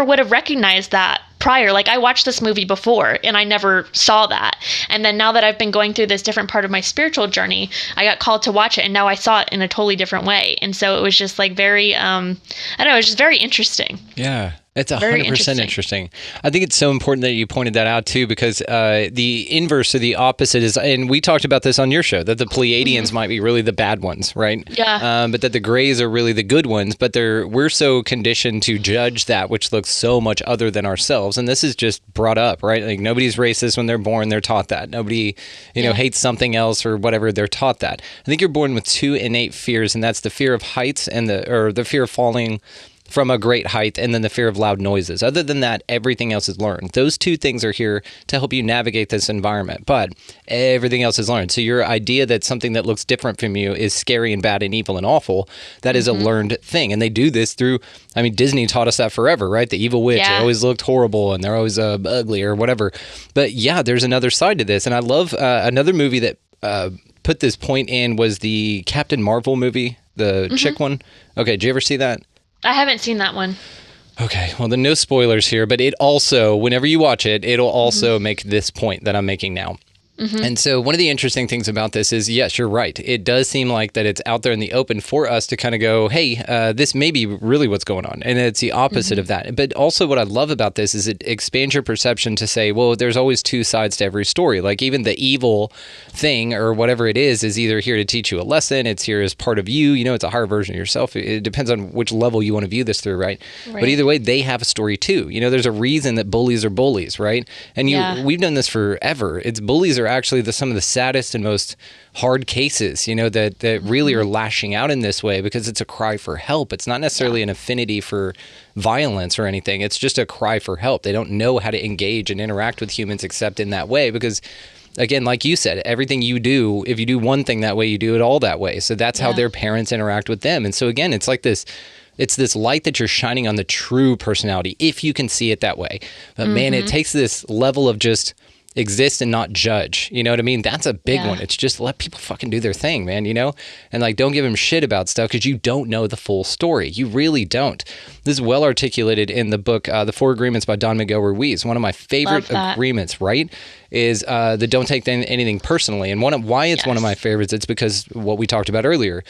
would have recognized that prior. Like I watched this movie before and I never saw that. And then now that I've been going through this different part of my spiritual journey, I got called to watch it and now I saw it in a totally different way. And so it was just like very, I don't know, it was just very interesting. Yeah. It's 100% interesting. I think it's so important that you pointed that out too, because the inverse or the opposite is, and we talked about this on your show, that the Pleiadians might be really the bad ones, right? Yeah. But that the Greys are really the good ones, but we're so conditioned to judge that which looks so much other than ourselves. And this is just brought up, right? Like nobody's racist when they're born, they're taught that. Nobody, hates something else or whatever, they're taught that. I think you're born with two innate fears, and that's the fear of heights and the fear of falling from a great height, and then the fear of loud noises. Other than that, everything else is learned. Those two things are here to help you navigate this environment, but everything else is learned. So your idea that something that looks different from you is scary and bad and evil and awful, that is a learned thing. And they do this through, Disney taught us that forever, right? The evil witch always looked horrible and they're always ugly or whatever. But yeah, there's another side to this. And I love another movie that put this point in was the Captain Marvel movie, the chick one. Okay, did you ever see that? I haven't seen that one. Okay, well, then no spoilers here, but it also, whenever you watch it, it'll also make this point that I'm making now. And so one of the interesting things about this is, yes, you're right. It does seem like that it's out there in the open for us to kind of go, hey, this may be really what's going on. And it's the opposite of that. But also what I love about this is it expands your perception to say, well, there's always two sides to every story. Like even the evil thing or whatever it is either here to teach you a lesson. It's here as part of you. It's a higher version of yourself. It depends on which level you want to view this through, right? But either way, they have a story too. There's a reason that bullies are bullies, right? And we've done this forever. Bullies are actually some of the saddest and most hard cases, that really are lashing out in this way because it's a cry for help. It's not necessarily an affinity for violence or anything. It's just a cry for help. They don't know how to engage and interact with humans except in that way because, again, like you said, everything you do, if you do one thing that way, you do it all that way. So that's how their parents interact with them. And so again, it's like this, it's this light that you're shining on the true personality, if you can see it that way. But man, it takes this level of just exist and not judge. You know what I mean? That's a big one. It's just let people fucking do their thing, man, And like, don't give them shit about stuff because you don't know the full story. You really don't. This is well articulated in the book, The Four Agreements by Don Miguel Ruiz. One of my favorite agreements, right, is the don't take anything personally. And why it's one of my favorites, it's because what we talked about earlier,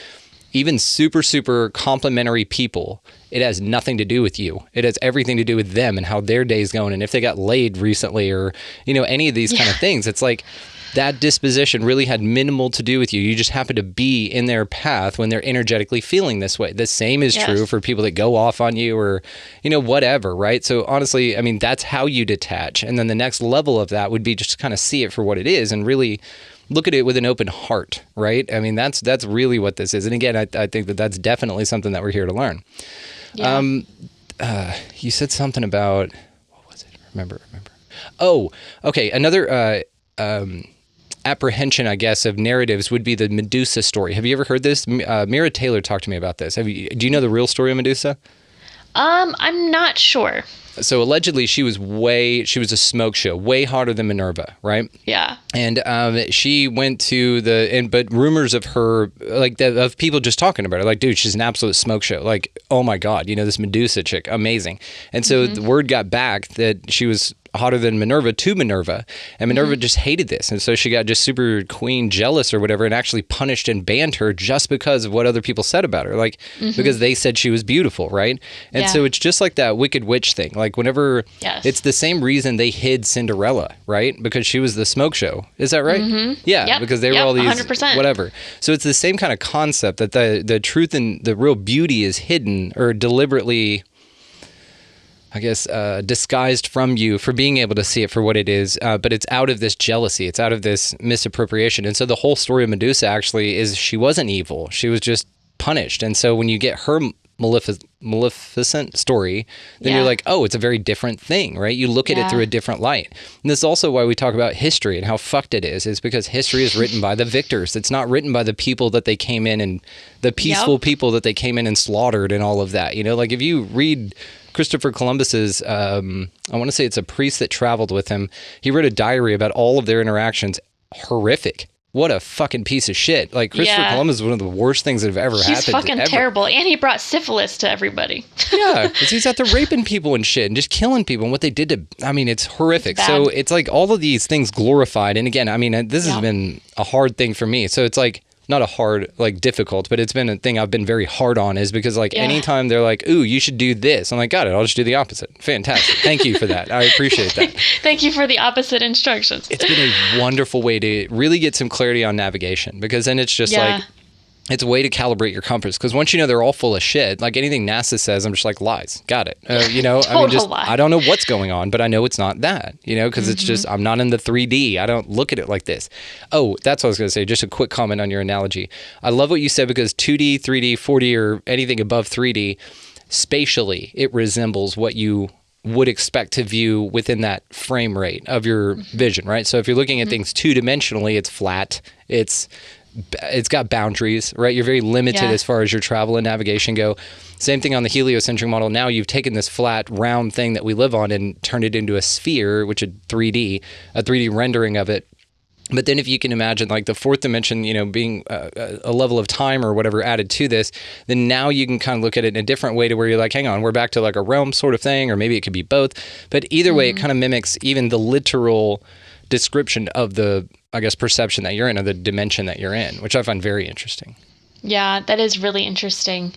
even super, super complimentary people, it has nothing to do with you. It has everything to do with them and how their day's going and if they got laid recently or, any of these kind of things. It's like that disposition really had minimal to do with you. You just happen to be in their path when they're energetically feeling this way. The same is true for people that go off on you or, whatever, right? So honestly, that's how you detach. And then the next level of that would be just to kind of see it for what it is and really look at it with an open heart, right? That's really what this is. And again, I think that's definitely something that we're here to learn. Yeah. You said something about, what was it? Remember. Oh, okay. Another apprehension, I guess, of narratives would be the Medusa story. Have you ever heard this? Mira Taylor talked to me about this. Do you know the real story of Medusa? I'm not sure. So allegedly she was a smoke show, way hotter than Minerva, right? Yeah. And she went to but rumors of her, like of people just talking about her, like, dude, she's an absolute smoke show. Like, oh my God, this Medusa chick, amazing. And so the word got back that she was hotter than Minerva to Minerva, and Minerva just hated this, and so she got just super queen jealous or whatever, and actually punished and banned her just because of what other people said about her, like because they said she was beautiful, right? And so it's just like that Wicked Witch thing, like whenever it's the same reason they hid Cinderella, right? Because she was the smoke show. Is that right? Yeah, because they were all these 100%. whatever. So it's the same kind of concept that the truth and the real beauty is hidden or deliberately, I guess, disguised from you for being able to see it for what it is. But it's out of this jealousy. It's out of this misappropriation. And so the whole story of Medusa actually is she wasn't evil. She was just punished. And so when you get her Maleficent story, then you're like, oh, it's a very different thing, right? You look at it through a different light. And this is also why we talk about history and how fucked it is because history is written by the victors. It's not written by the people that they came in and the peaceful people that they came in and slaughtered and all of that. Like if you read Christopher Columbus's, I want to say it's a priest that traveled with him. He wrote a diary about all of their interactions. Horrific. What a fucking piece of shit. Like, Christopher Columbus is one of the worst things that have ever happened. He's fucking terrible. And he brought syphilis to everybody. Yeah, because he's out there raping people and shit and just killing people and what they did to, it's horrific. It's so it's like all of these things glorified. And again, this has been a hard thing for me. So it's like, not a hard, like difficult, but it's been a thing I've been very hard on is because anytime they're like, ooh, you should do this. I'm like, got it. I'll just do the opposite. Fantastic. Thank you for that. I appreciate that. Thank you for the opposite instructions. It's been a wonderful way to really get some clarity on navigation because then it's just like, it's a way to calibrate your compass because once they're all full of shit, like anything NASA says, I'm just like, lies. Got it. I don't know what's going on, but I know it's not that, because it's just, I'm not in the 3D. I don't look at it like this. Oh, that's what I was going to say. Just a quick comment on your analogy. I love what you said because 2D, 3D, 4D, or anything above 3D, spatially, it resembles what you would expect to view within that frame rate of your vision, right? So if you're looking at things two-dimensionally, it's flat. It's got boundaries, right? You're very limited as far as your travel and navigation go. Same thing on the heliocentric model. Now you've taken this flat, round thing that we live on and turned it into a sphere, which is a 3D rendering of it. But then if you can imagine like the fourth dimension, being a level of time or whatever added to this, then now you can kind of look at it in a different way to where you're like, hang on, we're back to like a realm sort of thing, or maybe it could be both. But either way, it kind of mimics even the literal description of the, I guess, perception that you're in or the dimension that you're in, which I find very interesting. Yeah, that is really interesting.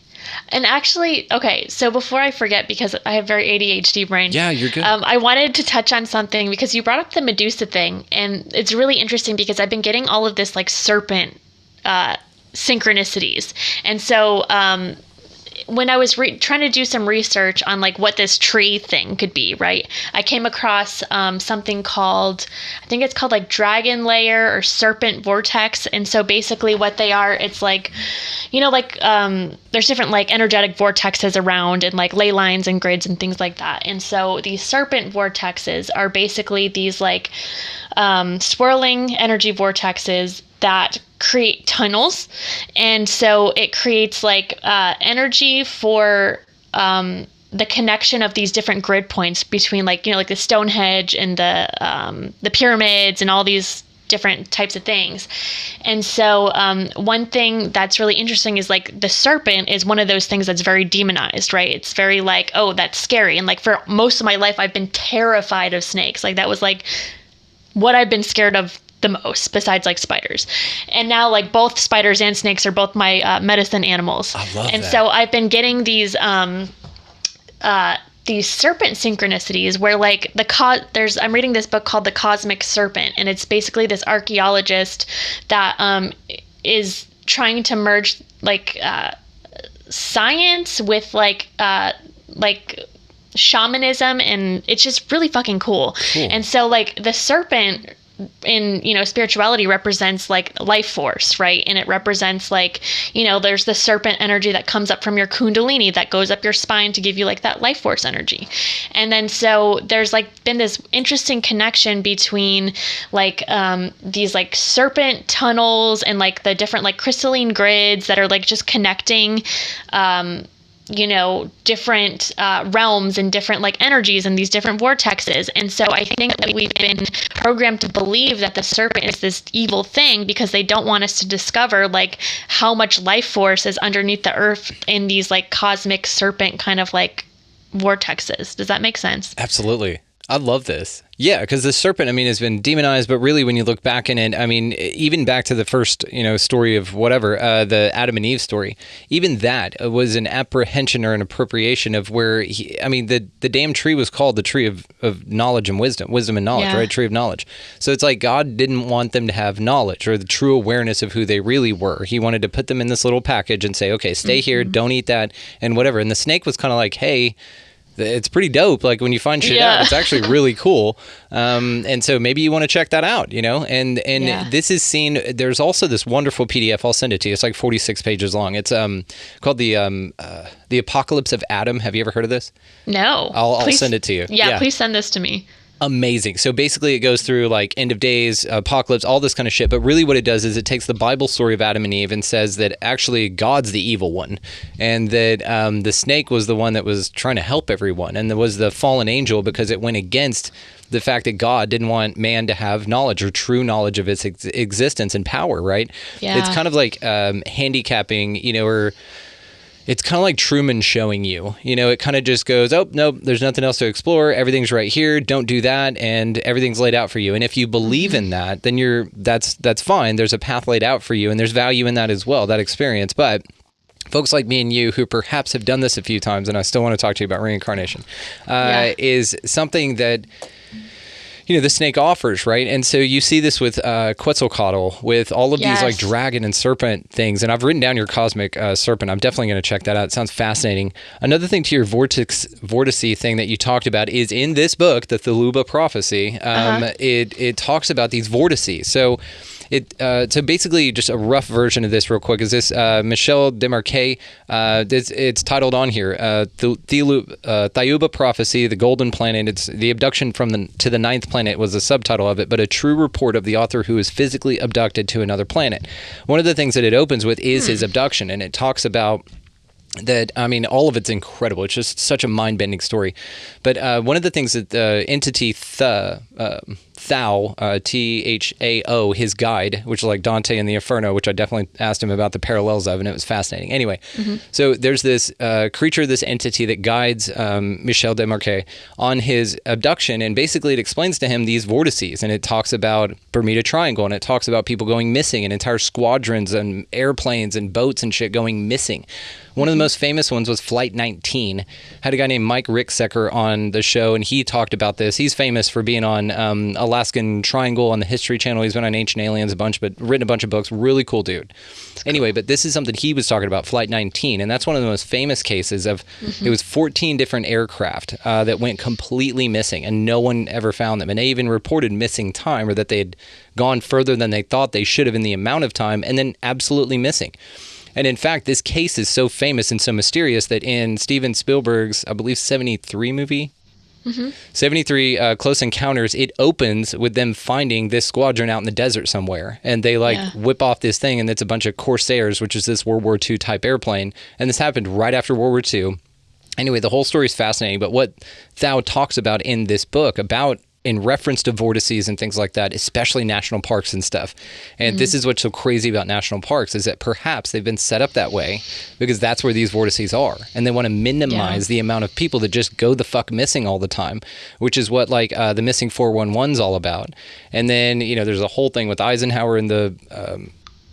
And actually, okay, so before I forget, because I have very ADHD brain. Yeah, you're good. I wanted to touch on something because you brought up the Medusa thing, and it's really interesting because I've been getting all of this like serpent synchronicities. And so when I was trying to do some research on like what this tree thing could be, right? I came across something called, I think it's called like dragon layer or serpent vortex. And so basically what they are, it's like, there's different like energetic vortexes around and like ley lines and grids and things like that. And so these serpent vortexes are basically these like swirling energy vortexes that create tunnels. And so it creates like energy for the connection of these different grid points between like the Stonehenge and the pyramids and all these different types of things. And so one thing that's really interesting is like the serpent is one of those things that's very demonized, right? It's very like, oh, that's scary. And like for most of my life, I've been terrified of snakes. Like that was like what I've been scared of the most, besides like spiders. And now like both spiders and snakes are both my medicine animals. I love and that. So I've been getting these serpent synchronicities where like I'm reading this book called The Cosmic Serpent, and it's basically this archaeologist that is trying to merge like science with like shamanism, and it's just really fucking cool. And so like the serpent in spirituality represents like life force, right? And it represents like there's the serpent energy that comes up from your kundalini that goes up your spine to give you like that life force energy. And then so there's like been this interesting connection between like these like serpent tunnels and like the different like crystalline grids that are like just connecting different realms and different like energies and these different vortexes. And so I think that we've been programmed to believe that the serpent is this evil thing because they don't want us to discover like how much life force is underneath the earth in these like cosmic serpent kind of like vortexes. Does that make sense? Absolutely. I love this. Yeah, because the serpent, has been demonized, but really when you look back in it, even back to the first, story of whatever, the Adam and Eve story, even that was an apprehension or an appropriation of where, the damn tree was called the tree of knowledge and wisdom and knowledge, right? Tree of knowledge. So it's like God didn't want them to have knowledge or the true awareness of who they really were. He wanted to put them in this little package and say, okay, stay here, don't eat that, and whatever. And the snake was kind of like, hey, it's pretty dope. Like when you find shit out, it's actually really cool. And so maybe you want to check that out, and this is seen. There's also this wonderful PDF. I'll send it to you. It's like 46 pages long. It's called the Apocalypse of Adam. Have you ever heard of this? No. I'll send it to you. Yeah, please send this to me. Amazing. So basically it goes through like end of days, apocalypse, all this kind of shit. But really what it does is it takes the Bible story of Adam and Eve and says that actually God's the evil one and that the snake was the one that was trying to help everyone and there was the fallen angel because it went against the fact that God didn't want man to have knowledge or true knowledge of its existence and power, right? Yeah. It's kind of like handicapping, or it's kind of like Truman showing you, it kind of just goes, oh, no, there's nothing else to explore. Everything's right here. Don't do that. And everything's laid out for you. And if you believe in that, then that's fine. There's a path laid out for you. And there's value in that as well, that experience. But folks like me and you who perhaps have done this a few times, and I still want to talk to you about reincarnation, is something that the snake offers, right? And so you see this with Quetzalcoatl, with all of these like dragon and serpent things. And I've written down your cosmic serpent. I'm definitely going to check that out. It sounds fascinating. Another thing to your vortice thing that you talked about is in this book, the Theluba Prophecy. It talks about these vortices. So so basically, just a rough version of this real quick is this Michel Desmarquet. It's titled on here, Theluba Prophecy, the Golden Planet. It's the abduction to the ninth planet was the subtitle of it, but a true report of the author who is physically abducted to another planet. One of the things that it opens with is his abduction, and it talks about that, all of it's incredible. It's just such a mind-bending story. But one of the things that the entity Thao, Thao, his guide, which is like Dante and the Inferno, which I definitely asked him about the parallels of, and it was fascinating. Anyway, so there's this creature, this entity that guides Michel Desmarquet on his abduction, and basically it explains to him these vortices, and it talks about Bermuda Triangle, and it talks about people going missing, and entire squadrons and airplanes and boats and shit going missing. One of the most famous ones was Flight 19. Had a guy named Mike Ricksecker on the show, and he talked about this. He's famous for being on Alaskan Triangle on the History Channel. He's been on Ancient Aliens but written a bunch of books. Really cool dude. Anyway, but this is something he was talking about, Flight 19, and that's one of the most famous cases of, it was 14 different aircraft that went completely missing, and no one ever found them. And they even reported missing time, or that they had gone further than they thought they should have in the amount of time, and then absolutely missing. And in fact, this case is so famous and so mysterious that in Steven Spielberg's, I believe, 73 movie, 73 Close Encounters, it opens with them finding this squadron out in the desert somewhere. And they whip off this thing, and it's a bunch of Corsairs, which is this World War II type airplane. And this happened right after World War II. Anyway, the whole story is fascinating. But what Thao talks about in this book about in reference to vortices and things like that, especially national parks and stuff. And this is what's so crazy about national parks, is that perhaps they've been set up that way because that's where these vortices are. And they want to minimize the amount of people that just go the fuck missing all the time, which is what the missing 411's all about. And then, there's a whole thing with Eisenhower and the,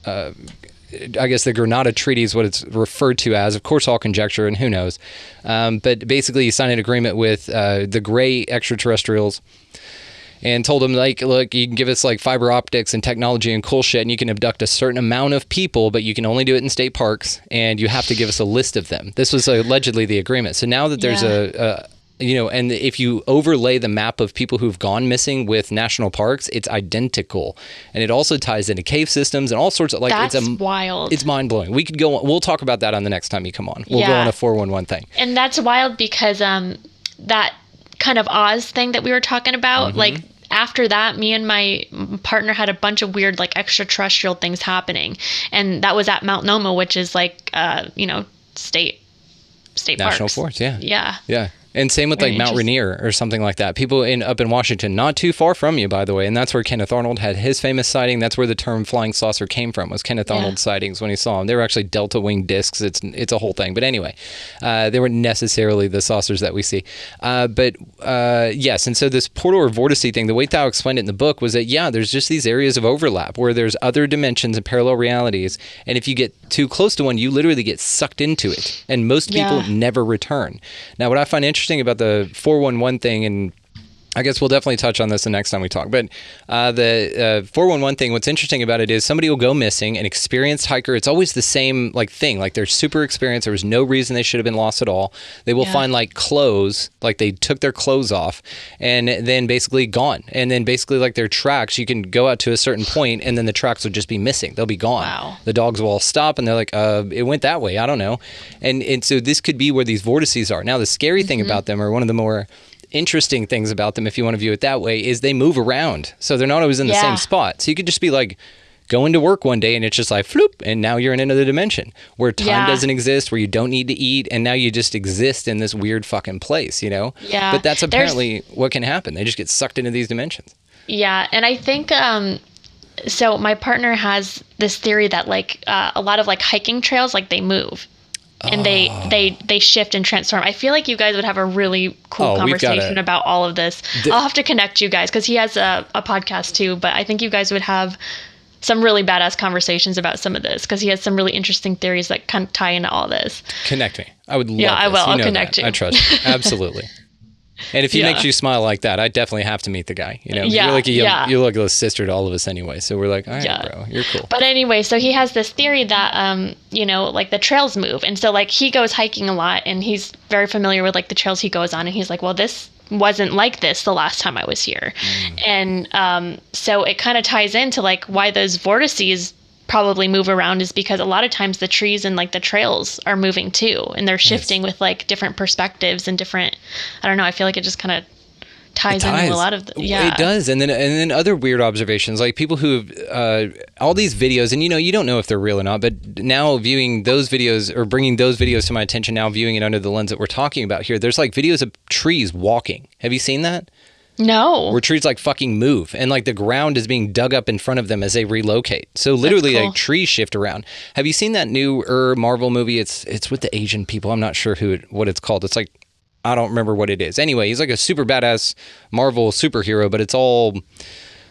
I guess the Grenada Treaty is what it's referred to as. Of course, all conjecture and who knows. But basically, he signed an agreement with the gray extraterrestrials and told them, look, you can give us fiber optics and technology and cool shit, and you can abduct a certain amount of people, but you can only do it in state parks, and you have to give us a list of them. This was allegedly the agreement. So now that there's and if you overlay the map of people who've gone missing with national parks, it's identical. And it also ties into cave systems and all sorts of That's wild. It's mind blowing. We could go on, we'll talk about that on the next time you come on. We'll go on a 411 thing. And that's wild because that kind of Oz thing that we were talking about, after that, me and my partner had a bunch of weird extraterrestrial things happening. And that was at Mount Noma, which is state state National parks. Forest, yeah. Yeah. Yeah. And same with like Mount Rainier or something like that. People up in Washington, not too far from you, by the way. And that's where Kenneth Arnold had his famous sighting. That's where the term flying saucer came from, was Kenneth Arnold's sightings when he saw them. They were actually delta wing discs. It's a whole thing. But anyway, they weren't necessarily the saucers that we see. Yes. And so this portal or vortice thing, the way Thao explained it in the book was that, there's just these areas of overlap where there's other dimensions and parallel realities. And if you get too close to one, you literally get sucked into it. And most people never return. Now, what I find interesting about the 411 thing, and I guess we'll definitely touch on this the next time we talk, but the 411 thing, what's interesting about it is somebody will go missing, an experienced hiker. It's always the same thing. Like they're super experienced. There was no reason they should have been lost at all. They will find like clothes, like they took their clothes off and then basically gone. And then basically like their tracks, you can go out to a certain point and then the tracks will just be missing. They'll be gone. Wow. The dogs will all stop and they're like, it went that way. I don't know. And so this could be where these vortices are. Now, the scary thing about them, or one of the more interesting things about them, if you want to view it that way, is they move around. So they're not always in the same spot. So you could just be like going to work one day and it's just like floop, and now you're in another dimension where time doesn't exist, where you don't need to eat, and now you just exist in this weird fucking place, Yeah. But that's apparently what can happen. They just get sucked into these dimensions. Yeah. And I think so my partner has this theory that like a lot of like hiking trails, like they move. And they shift and transform. I feel like you guys would have a really cool conversation about all of this. I'll have to connect you guys because he has a podcast too. But I think you guys would have some really badass conversations about some of this because he has some really interesting theories that kind of tie into all this. Connect me. I would love Yeah, I will. I'll connect you. I trust you. Absolutely. And if he makes you smile like that, I definitely have to meet the guy. You're like you're like a sister to all of us anyway. So we're like, all right, bro, you're cool. But anyway, so he has this theory that, like the trails move. And so like he goes hiking a lot and he's very familiar with like the trails he goes on. And he's like, well, this wasn't like this the last time I was here. And so it kind of ties into like why those vortices probably move around is because a lot of times the trees and like the trails are moving too, and they're shifting with like different perspectives and different, I don't know, I feel like it just kind of ties into a lot of it does. And then other weird observations, like people who all these videos, and you don't know if they're real or not, but now viewing those videos or bringing those videos to my attention, now viewing it under the lens that we're talking about here, there's like videos of trees walking. Have you seen that? No. Where trees like fucking move and like the ground is being dug up in front of them as they relocate. So literally like trees shift around. Have you seen that new Marvel movie? It's with the Asian people. I'm not sure what it's called. It's like, I don't remember what it is. Anyway, he's like a super badass Marvel superhero, but it's all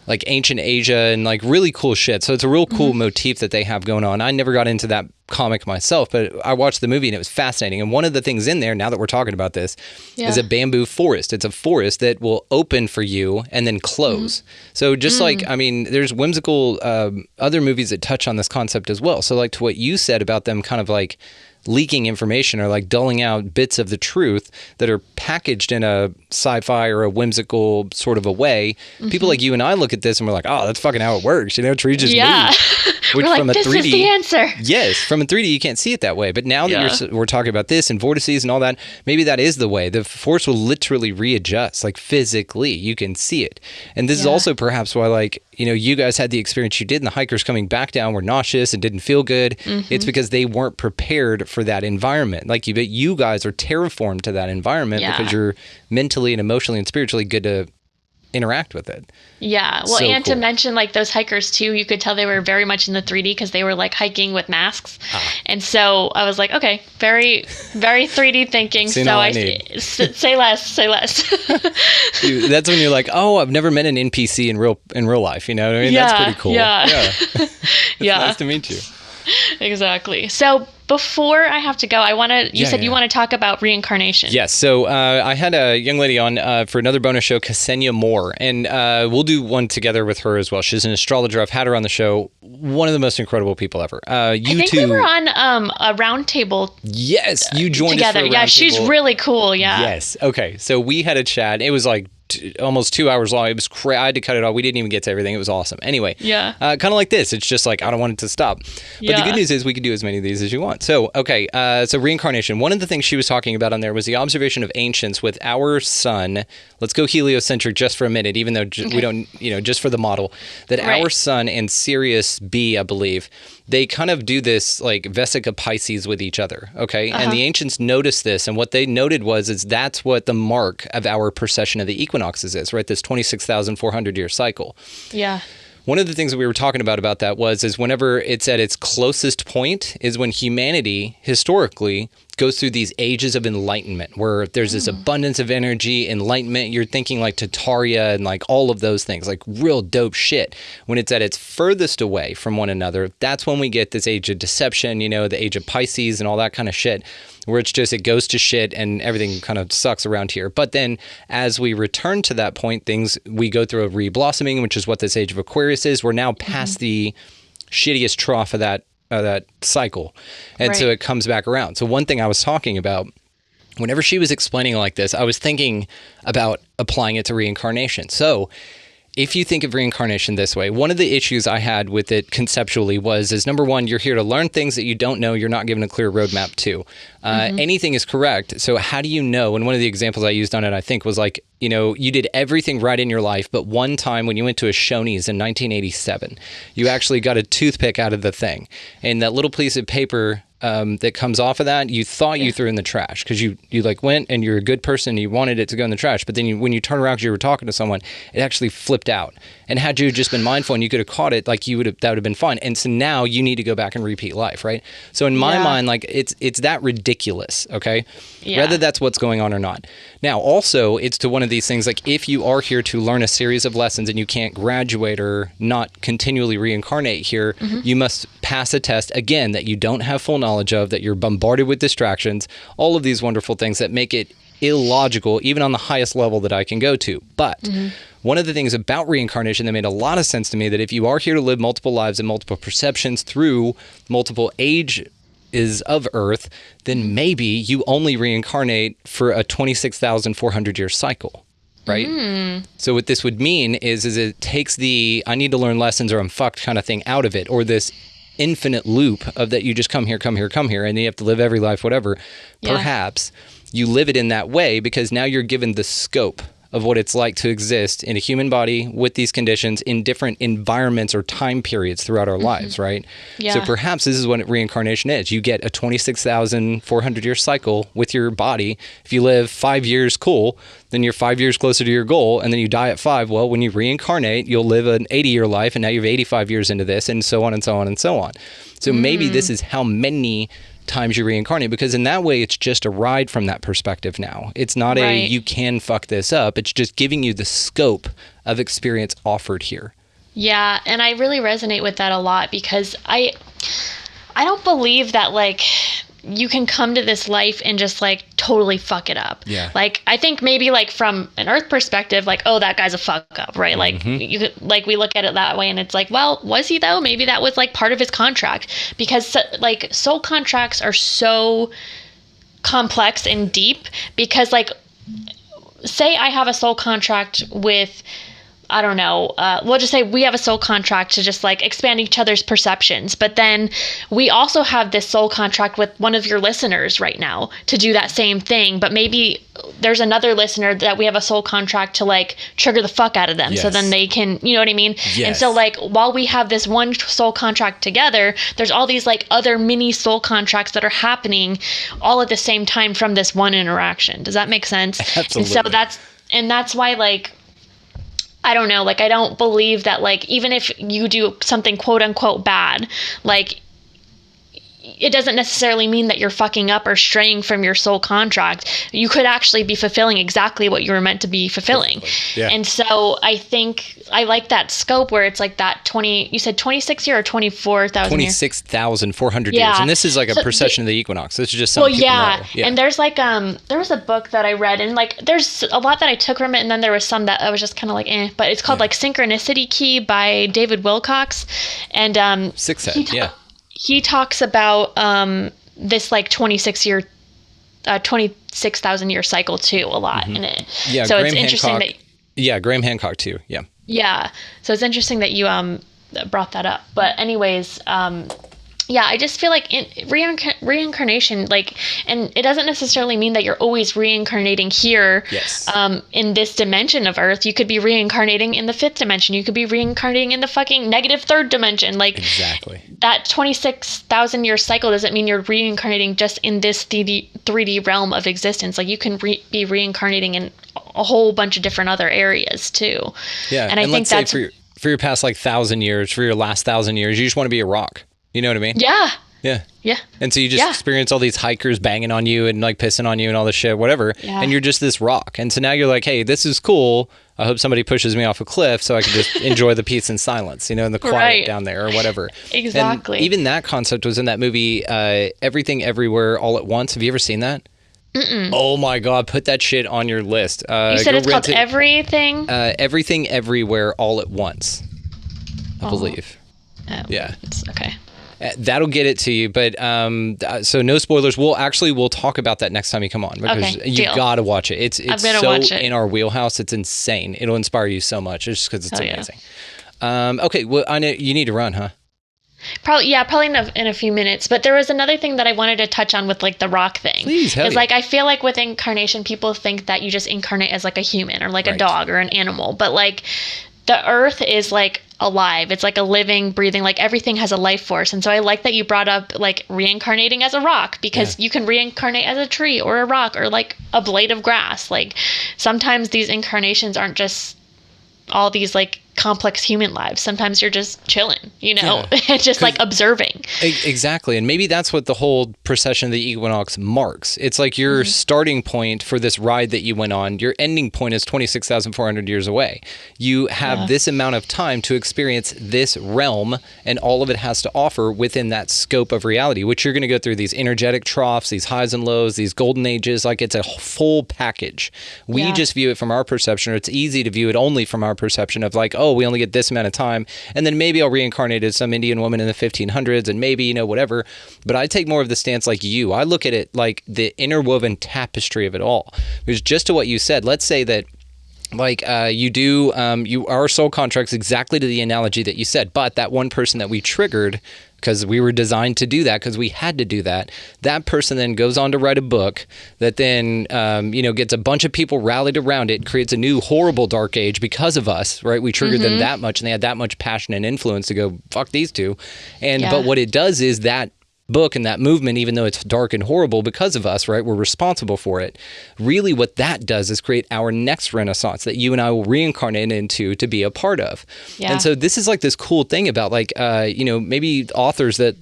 like ancient Asia and like really cool shit. So it's a real cool motif that they have going on. I never got into that comic myself, but I watched the movie and it was fascinating. And one of the things in there, now that we're talking about this, is a bamboo forest. It's a forest that will open for you and then close. So just like, I mean, there's whimsical other movies that touch on this concept as well. So like to what you said about them kind of like leaking information or like dulling out bits of the truth that are packaged in a sci-fi or a whimsical sort of a way. People like you and I look at this and we're like, oh, that's fucking how it works. Trees just move. Which we're from like, a 3D, this is the answer. Yes, from a 3D you can't see it that way. But now that we're talking about this and vortices and all that, maybe that is the way. The force will literally readjust, like physically. You can see it. And this is also perhaps why, like, you guys had the experience you did and the hikers coming back down were nauseous and didn't feel good. It's because they weren't prepared for that environment. Like you guys are terraformed to that environment because you're mentally and emotionally and spiritually good to interact with it. Yeah. Well, so and cool. To mention like those hikers too, you could tell they were very much in the 3D because they were like hiking with masks. And so I was like, okay, very, very 3D thinking. So I say less. Dude, that's when you're like, oh, I've never met an NPC in real life. You know what I mean? That's pretty cool. Yeah. It's nice to meet you. Exactly. So before I have to go, you said you want to talk about reincarnation. Yes. So I had a young lady on for another bonus show, Ksenia Moore, and we'll do one together with her as well. She's an astrologer. I've had her on the show. One of the most incredible people ever. I think we were on a round table. Yes, you joined together. us for a round she's table. really cool. Yeah. Yes. Okay. So we had a chat. It was like almost 2 hours long. It was I had to cut it off. We didn't even get to everything. It was awesome. Anyway, kind of like this. It's just like I don't want it to stop. But the good news is we can do as many of these as you want. So so reincarnation. One of the things she was talking about on there was the observation of ancients with our sun. Let's go heliocentric just for a minute, even though we don't, just for the model that our sun and Sirius B, I believe, they kind of do this like Vesica Pisces with each other, okay? And the ancients noticed this, and what they noted is that's what the mark of our precession of the equinoxes is, right? This 26,400 year cycle. Yeah. One of the things that we were talking about that is whenever it's at its closest point is when humanity historically goes through these ages of enlightenment where there's this abundance of energy, enlightenment. You're thinking like Tartaria and like all of those things, like real dope shit. When it's at its furthest away from one another, that's when we get this age of deception, you know, the age of Pisces and all that kind of shit, where it's just, it goes to shit and everything kind of sucks around here. But then as we return to that point, we go through a reblossoming, which is what this age of Aquarius is. We're now past the shittiest trough of that cycle. And so it comes back around. So one thing I was talking about, whenever she was explaining like this, I was thinking about applying it to reincarnation. So if you think of reincarnation this way, one of the issues I had with it conceptually is number one, you're here to learn things that you don't know, you're not given a clear roadmap to. Anything is correct. So how do you know? And one of the examples I used on it, I think, was like, you know, you did everything right in your life, but one time when you went to a Shoney's in 1987, you actually got a toothpick out of the thing. And that little piece of paper that comes off of that, you thought you threw in the trash because you like went and you're a good person and you wanted it to go in the trash. But then when you turn around because you were talking to someone, it actually flipped out. And had you just been mindful and you could have caught it, like that would have been fine. And so now you need to go back and repeat life, right? So in my mind, like it's that ridiculous, okay? Yeah. Whether that's what's going on or not. Now, also, it's to one of these things, like if you are here to learn a series of lessons and you can't graduate or not continually reincarnate here, you must pass a test, again, that you don't have full knowledge of, that you're bombarded with distractions, all of these wonderful things that make it illogical, even on the highest level that I can go to. But one of the things about reincarnation that made a lot of sense to me, that if you are here to live multiple lives and multiple perceptions through multiple ages of Earth, then maybe you only reincarnate for a 26,400 year cycle, right? So what this would mean is it takes the I need to learn lessons or I'm fucked kind of thing out of it, or this infinite loop of that you just come here, and you have to live every life, whatever. Perhaps you live it in that way because now you're given the scope of what it's like to exist in a human body with these conditions in different environments or time periods throughout our lives, right? Yeah. So perhaps this is what reincarnation is. You get a 26,400 year cycle with your body. If you live 5 years, cool, then you're 5 years closer to your goal, and then you die at 5. Well, when you reincarnate, you'll live an 80-year life, and now you have 85 years into this, and so on and so on and so on. So maybe this is how many times you reincarnate, because in that way it's just a ride from that perspective now. It's not you can fuck this up. It's just giving you the scope of experience offered here. Yeah, and I really resonate with that a lot because I don't believe that like you can come to this life and just like totally fuck it up. Yeah. Like I think maybe like from an Earth perspective, like, oh, that guy's a fuck up, right? Like you could, like we look at it that way and it's like, well, was he though? Maybe that was like part of his contract, because like soul contracts are so complex and deep, because like say I have a soul contract with, I don't know, we'll just say we have a soul contract to just like expand each other's perceptions. But then we also have this soul contract with one of your listeners right now to do that same thing. But maybe there's another listener that we have a soul contract to like trigger the fuck out of them. Yes. So then they can, you know what I mean? Yes. And so like while we have this one soul contract together, there's all these like other mini soul contracts that are happening all at the same time from this one interaction. Does that make sense? Absolutely. And so that's why like, I don't know, like, I don't believe that, like, even if you do something quote unquote bad, like, it doesn't necessarily mean that you're fucking up or straying from your soul contract. You could actually be fulfilling exactly what you were meant to be fulfilling. Yeah. And so I think I like that scope where it's like that you said 26 year or 24,000 26,400 years. And this is like a precession of the equinox. This is just something people know. Yeah. And there's like, there was a book that I read, and like, there's a lot that I took from it. And then there was some that I was just kind of like, but it's called like Synchronicity Key by David Wilcox. And, he talks about this like 26,000 year cycle too a lot in it. Yeah, so Graham it's interesting Hancock, Graham Hancock too. Yeah. Yeah. So it's interesting that you brought that up. But anyways, Yeah, I just feel like reincarnation, like, and it doesn't necessarily mean that you're always reincarnating here, Yes. In this dimension of Earth. You could be reincarnating in the 5th dimension. You could be reincarnating in the fucking negative 3rd dimension. Like, Exactly. that 26,000 year cycle doesn't mean you're reincarnating just in this 3D realm of existence. Like, you can be reincarnating in a whole bunch of different other areas too. Yeah, and I think let's say that's for your past like 1,000 years, for your last 1,000 years, you just want to be a rock. You know what I mean? yeah. Yeah. Yeah. And so you just experience all these hikers banging on you and like pissing on you and all this shit, whatever. Yeah. And you're just this rock. And so now you're like, hey, this is cool. I hope somebody pushes me off a cliff so I can just enjoy the peace and silence, you know, and the quiet down there or whatever. Exactly. And even that concept was in that movie, Everything Everywhere All at Once. Have you ever seen that? Mm-mm. Oh my God, put that shit on your list. You said it's called Everything? Everything Everywhere All at Once, I believe. Oh, yeah. It's okay. That'll get it to you, but so no spoilers. We'll talk about that next time you come on because you've got to watch it. It's so watch it. in our wheelhouse. It's insane. It'll inspire you so much just because it's amazing. Okay, well, I know you need to run, huh? Probably in a few minutes. But there was another thing that I wanted to touch on with like the rock thing. Please, because like I feel like with incarnation, people think that you just incarnate as like a human or like a dog or an animal, but like the Earth is like alive. It's like a living, breathing, like everything has a life force. And so I like that you brought up like reincarnating as a rock, because you can reincarnate as a tree or a rock or like a blade of grass. Like sometimes these incarnations aren't just all these like complex human lives. Sometimes you're just chilling, you know, just like observing. Exactly. And maybe that's what the whole precession of the equinox marks. It's like your starting point for this ride that you went on. Your ending point is 26,400 years away. You have this amount of time to experience this realm, and all of it has to offer within that scope of reality, which you're going to go through these energetic troughs, these highs and lows, these golden ages. Like it's a full package. We just view it from our perception, or it's easy to view it only from our perception of like, oh, we only get this amount of time, and then maybe I'll reincarnate as some Indian woman in the 1500s, and maybe, you know, whatever. But I take more of the stance like you. I look at it like the interwoven tapestry of it all. Because just to what you said, let's say that like our soul contracts exactly to the analogy that you said, but that one person that we triggered because we were designed to do that, because we had to do that, that person then goes on to write a book that then gets a bunch of people rallied around it, creates a new horrible dark age because of us, right? We triggered them that much, and they had that much passion and influence to go fuck these two. But what it does is that book and that movement, even though it's dark and horrible because of us, right? We're responsible for it. Really what that does is create our next renaissance that you and I will reincarnate into to be a part of. Yeah. And so this is like this cool thing about like, maybe authors that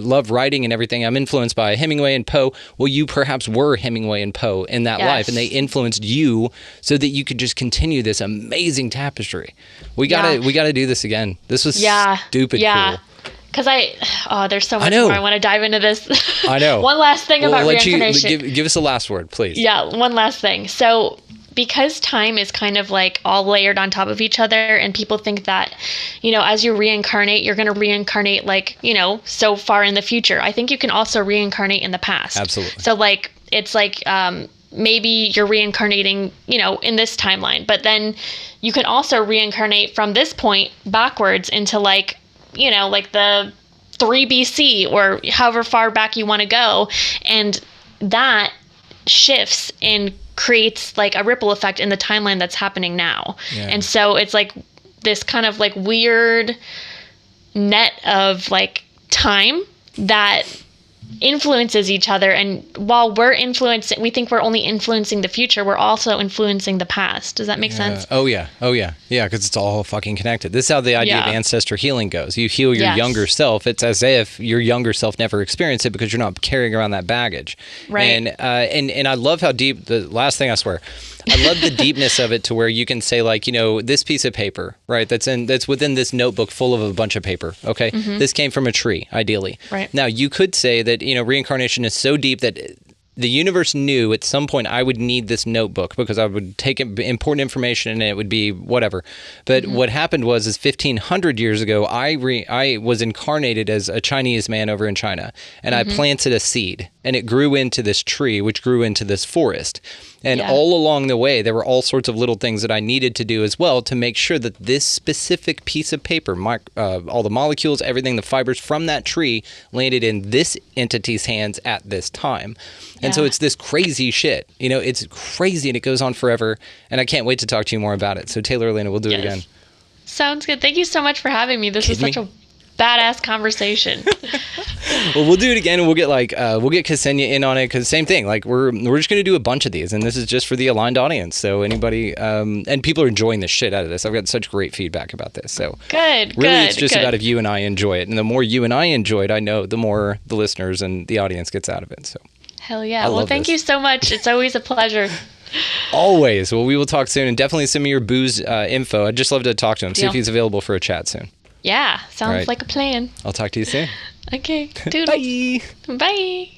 love writing and everything. I'm influenced by Hemingway and Poe. Well, you perhaps were Hemingway and Poe in that life, and they influenced you so that you could just continue this amazing tapestry. We gotta do this again. This was stupid cool. Because there's so much more I want to dive into this. I know. One last thing about reincarnation. Give us a last word, please. Yeah, one last thing. So because time is kind of like all layered on top of each other, and people think that, you know, as you reincarnate, you're going to reincarnate like, you know, so far in the future. I think you can also reincarnate in the past. Absolutely. So like, it's like, maybe you're reincarnating, you know, in this timeline, but then you can also reincarnate from this point backwards into like, you know, like the 3 BC or however far back you want to go. And that shifts and creates like a ripple effect in the timeline that's happening now. Yeah. And so it's like this kind of like weird net of like time that influences each other. And while we think we're only influencing the future, we're also influencing the past. Does that make sense? Oh yeah, because it's all fucking connected. This is how the idea of ancestor healing goes. You heal your younger self. It's as if your younger self never experienced it because you're not carrying around that baggage. Right. And I love how deep, the last thing I swear, I love the deepness of it, to where you can say like, you know, this piece of paper, right? That's within this notebook full of a bunch of paper. Okay. This came from a tree, ideally. Right. Now you could say that, you know, reincarnation is so deep that the universe knew at some point I would need this notebook because I would take important information and it would be whatever. But what happened was 1,500 years ago, I was incarnated as a Chinese man over in China, and I planted a seed, and it grew into this tree, which grew into this forest. And all along the way, there were all sorts of little things that I needed to do as well to make sure that this specific piece of paper, all the molecules, everything, the fibers from that tree landed in this entity's hands at this time. And so it's this crazy shit. You know, it's crazy and it goes on forever. And I can't wait to talk to you more about it. So Taylor, Aelina, we'll do it again. Sounds good. Thank you so much for having me. This was such a badass conversation. Well, we'll do it again, and we'll get Ksenia in on it, because same thing. Like we're just going to do a bunch of these, and this is just for the aligned audience. So anybody and people are enjoying the shit out of this. I've got such great feedback about this. So it's just about if you and I enjoy it, and the more you and I enjoy it, I know the more the listeners and the audience gets out of it. So hell yeah! Well, thank you so much. It's always a pleasure. Always. Well, we will talk soon, and definitely send me your booze info. I'd just love to talk to him, see if he's available for a chat soon. Yeah, sounds like a plan. I'll talk to you soon. Okay, doodles. Bye. Bye.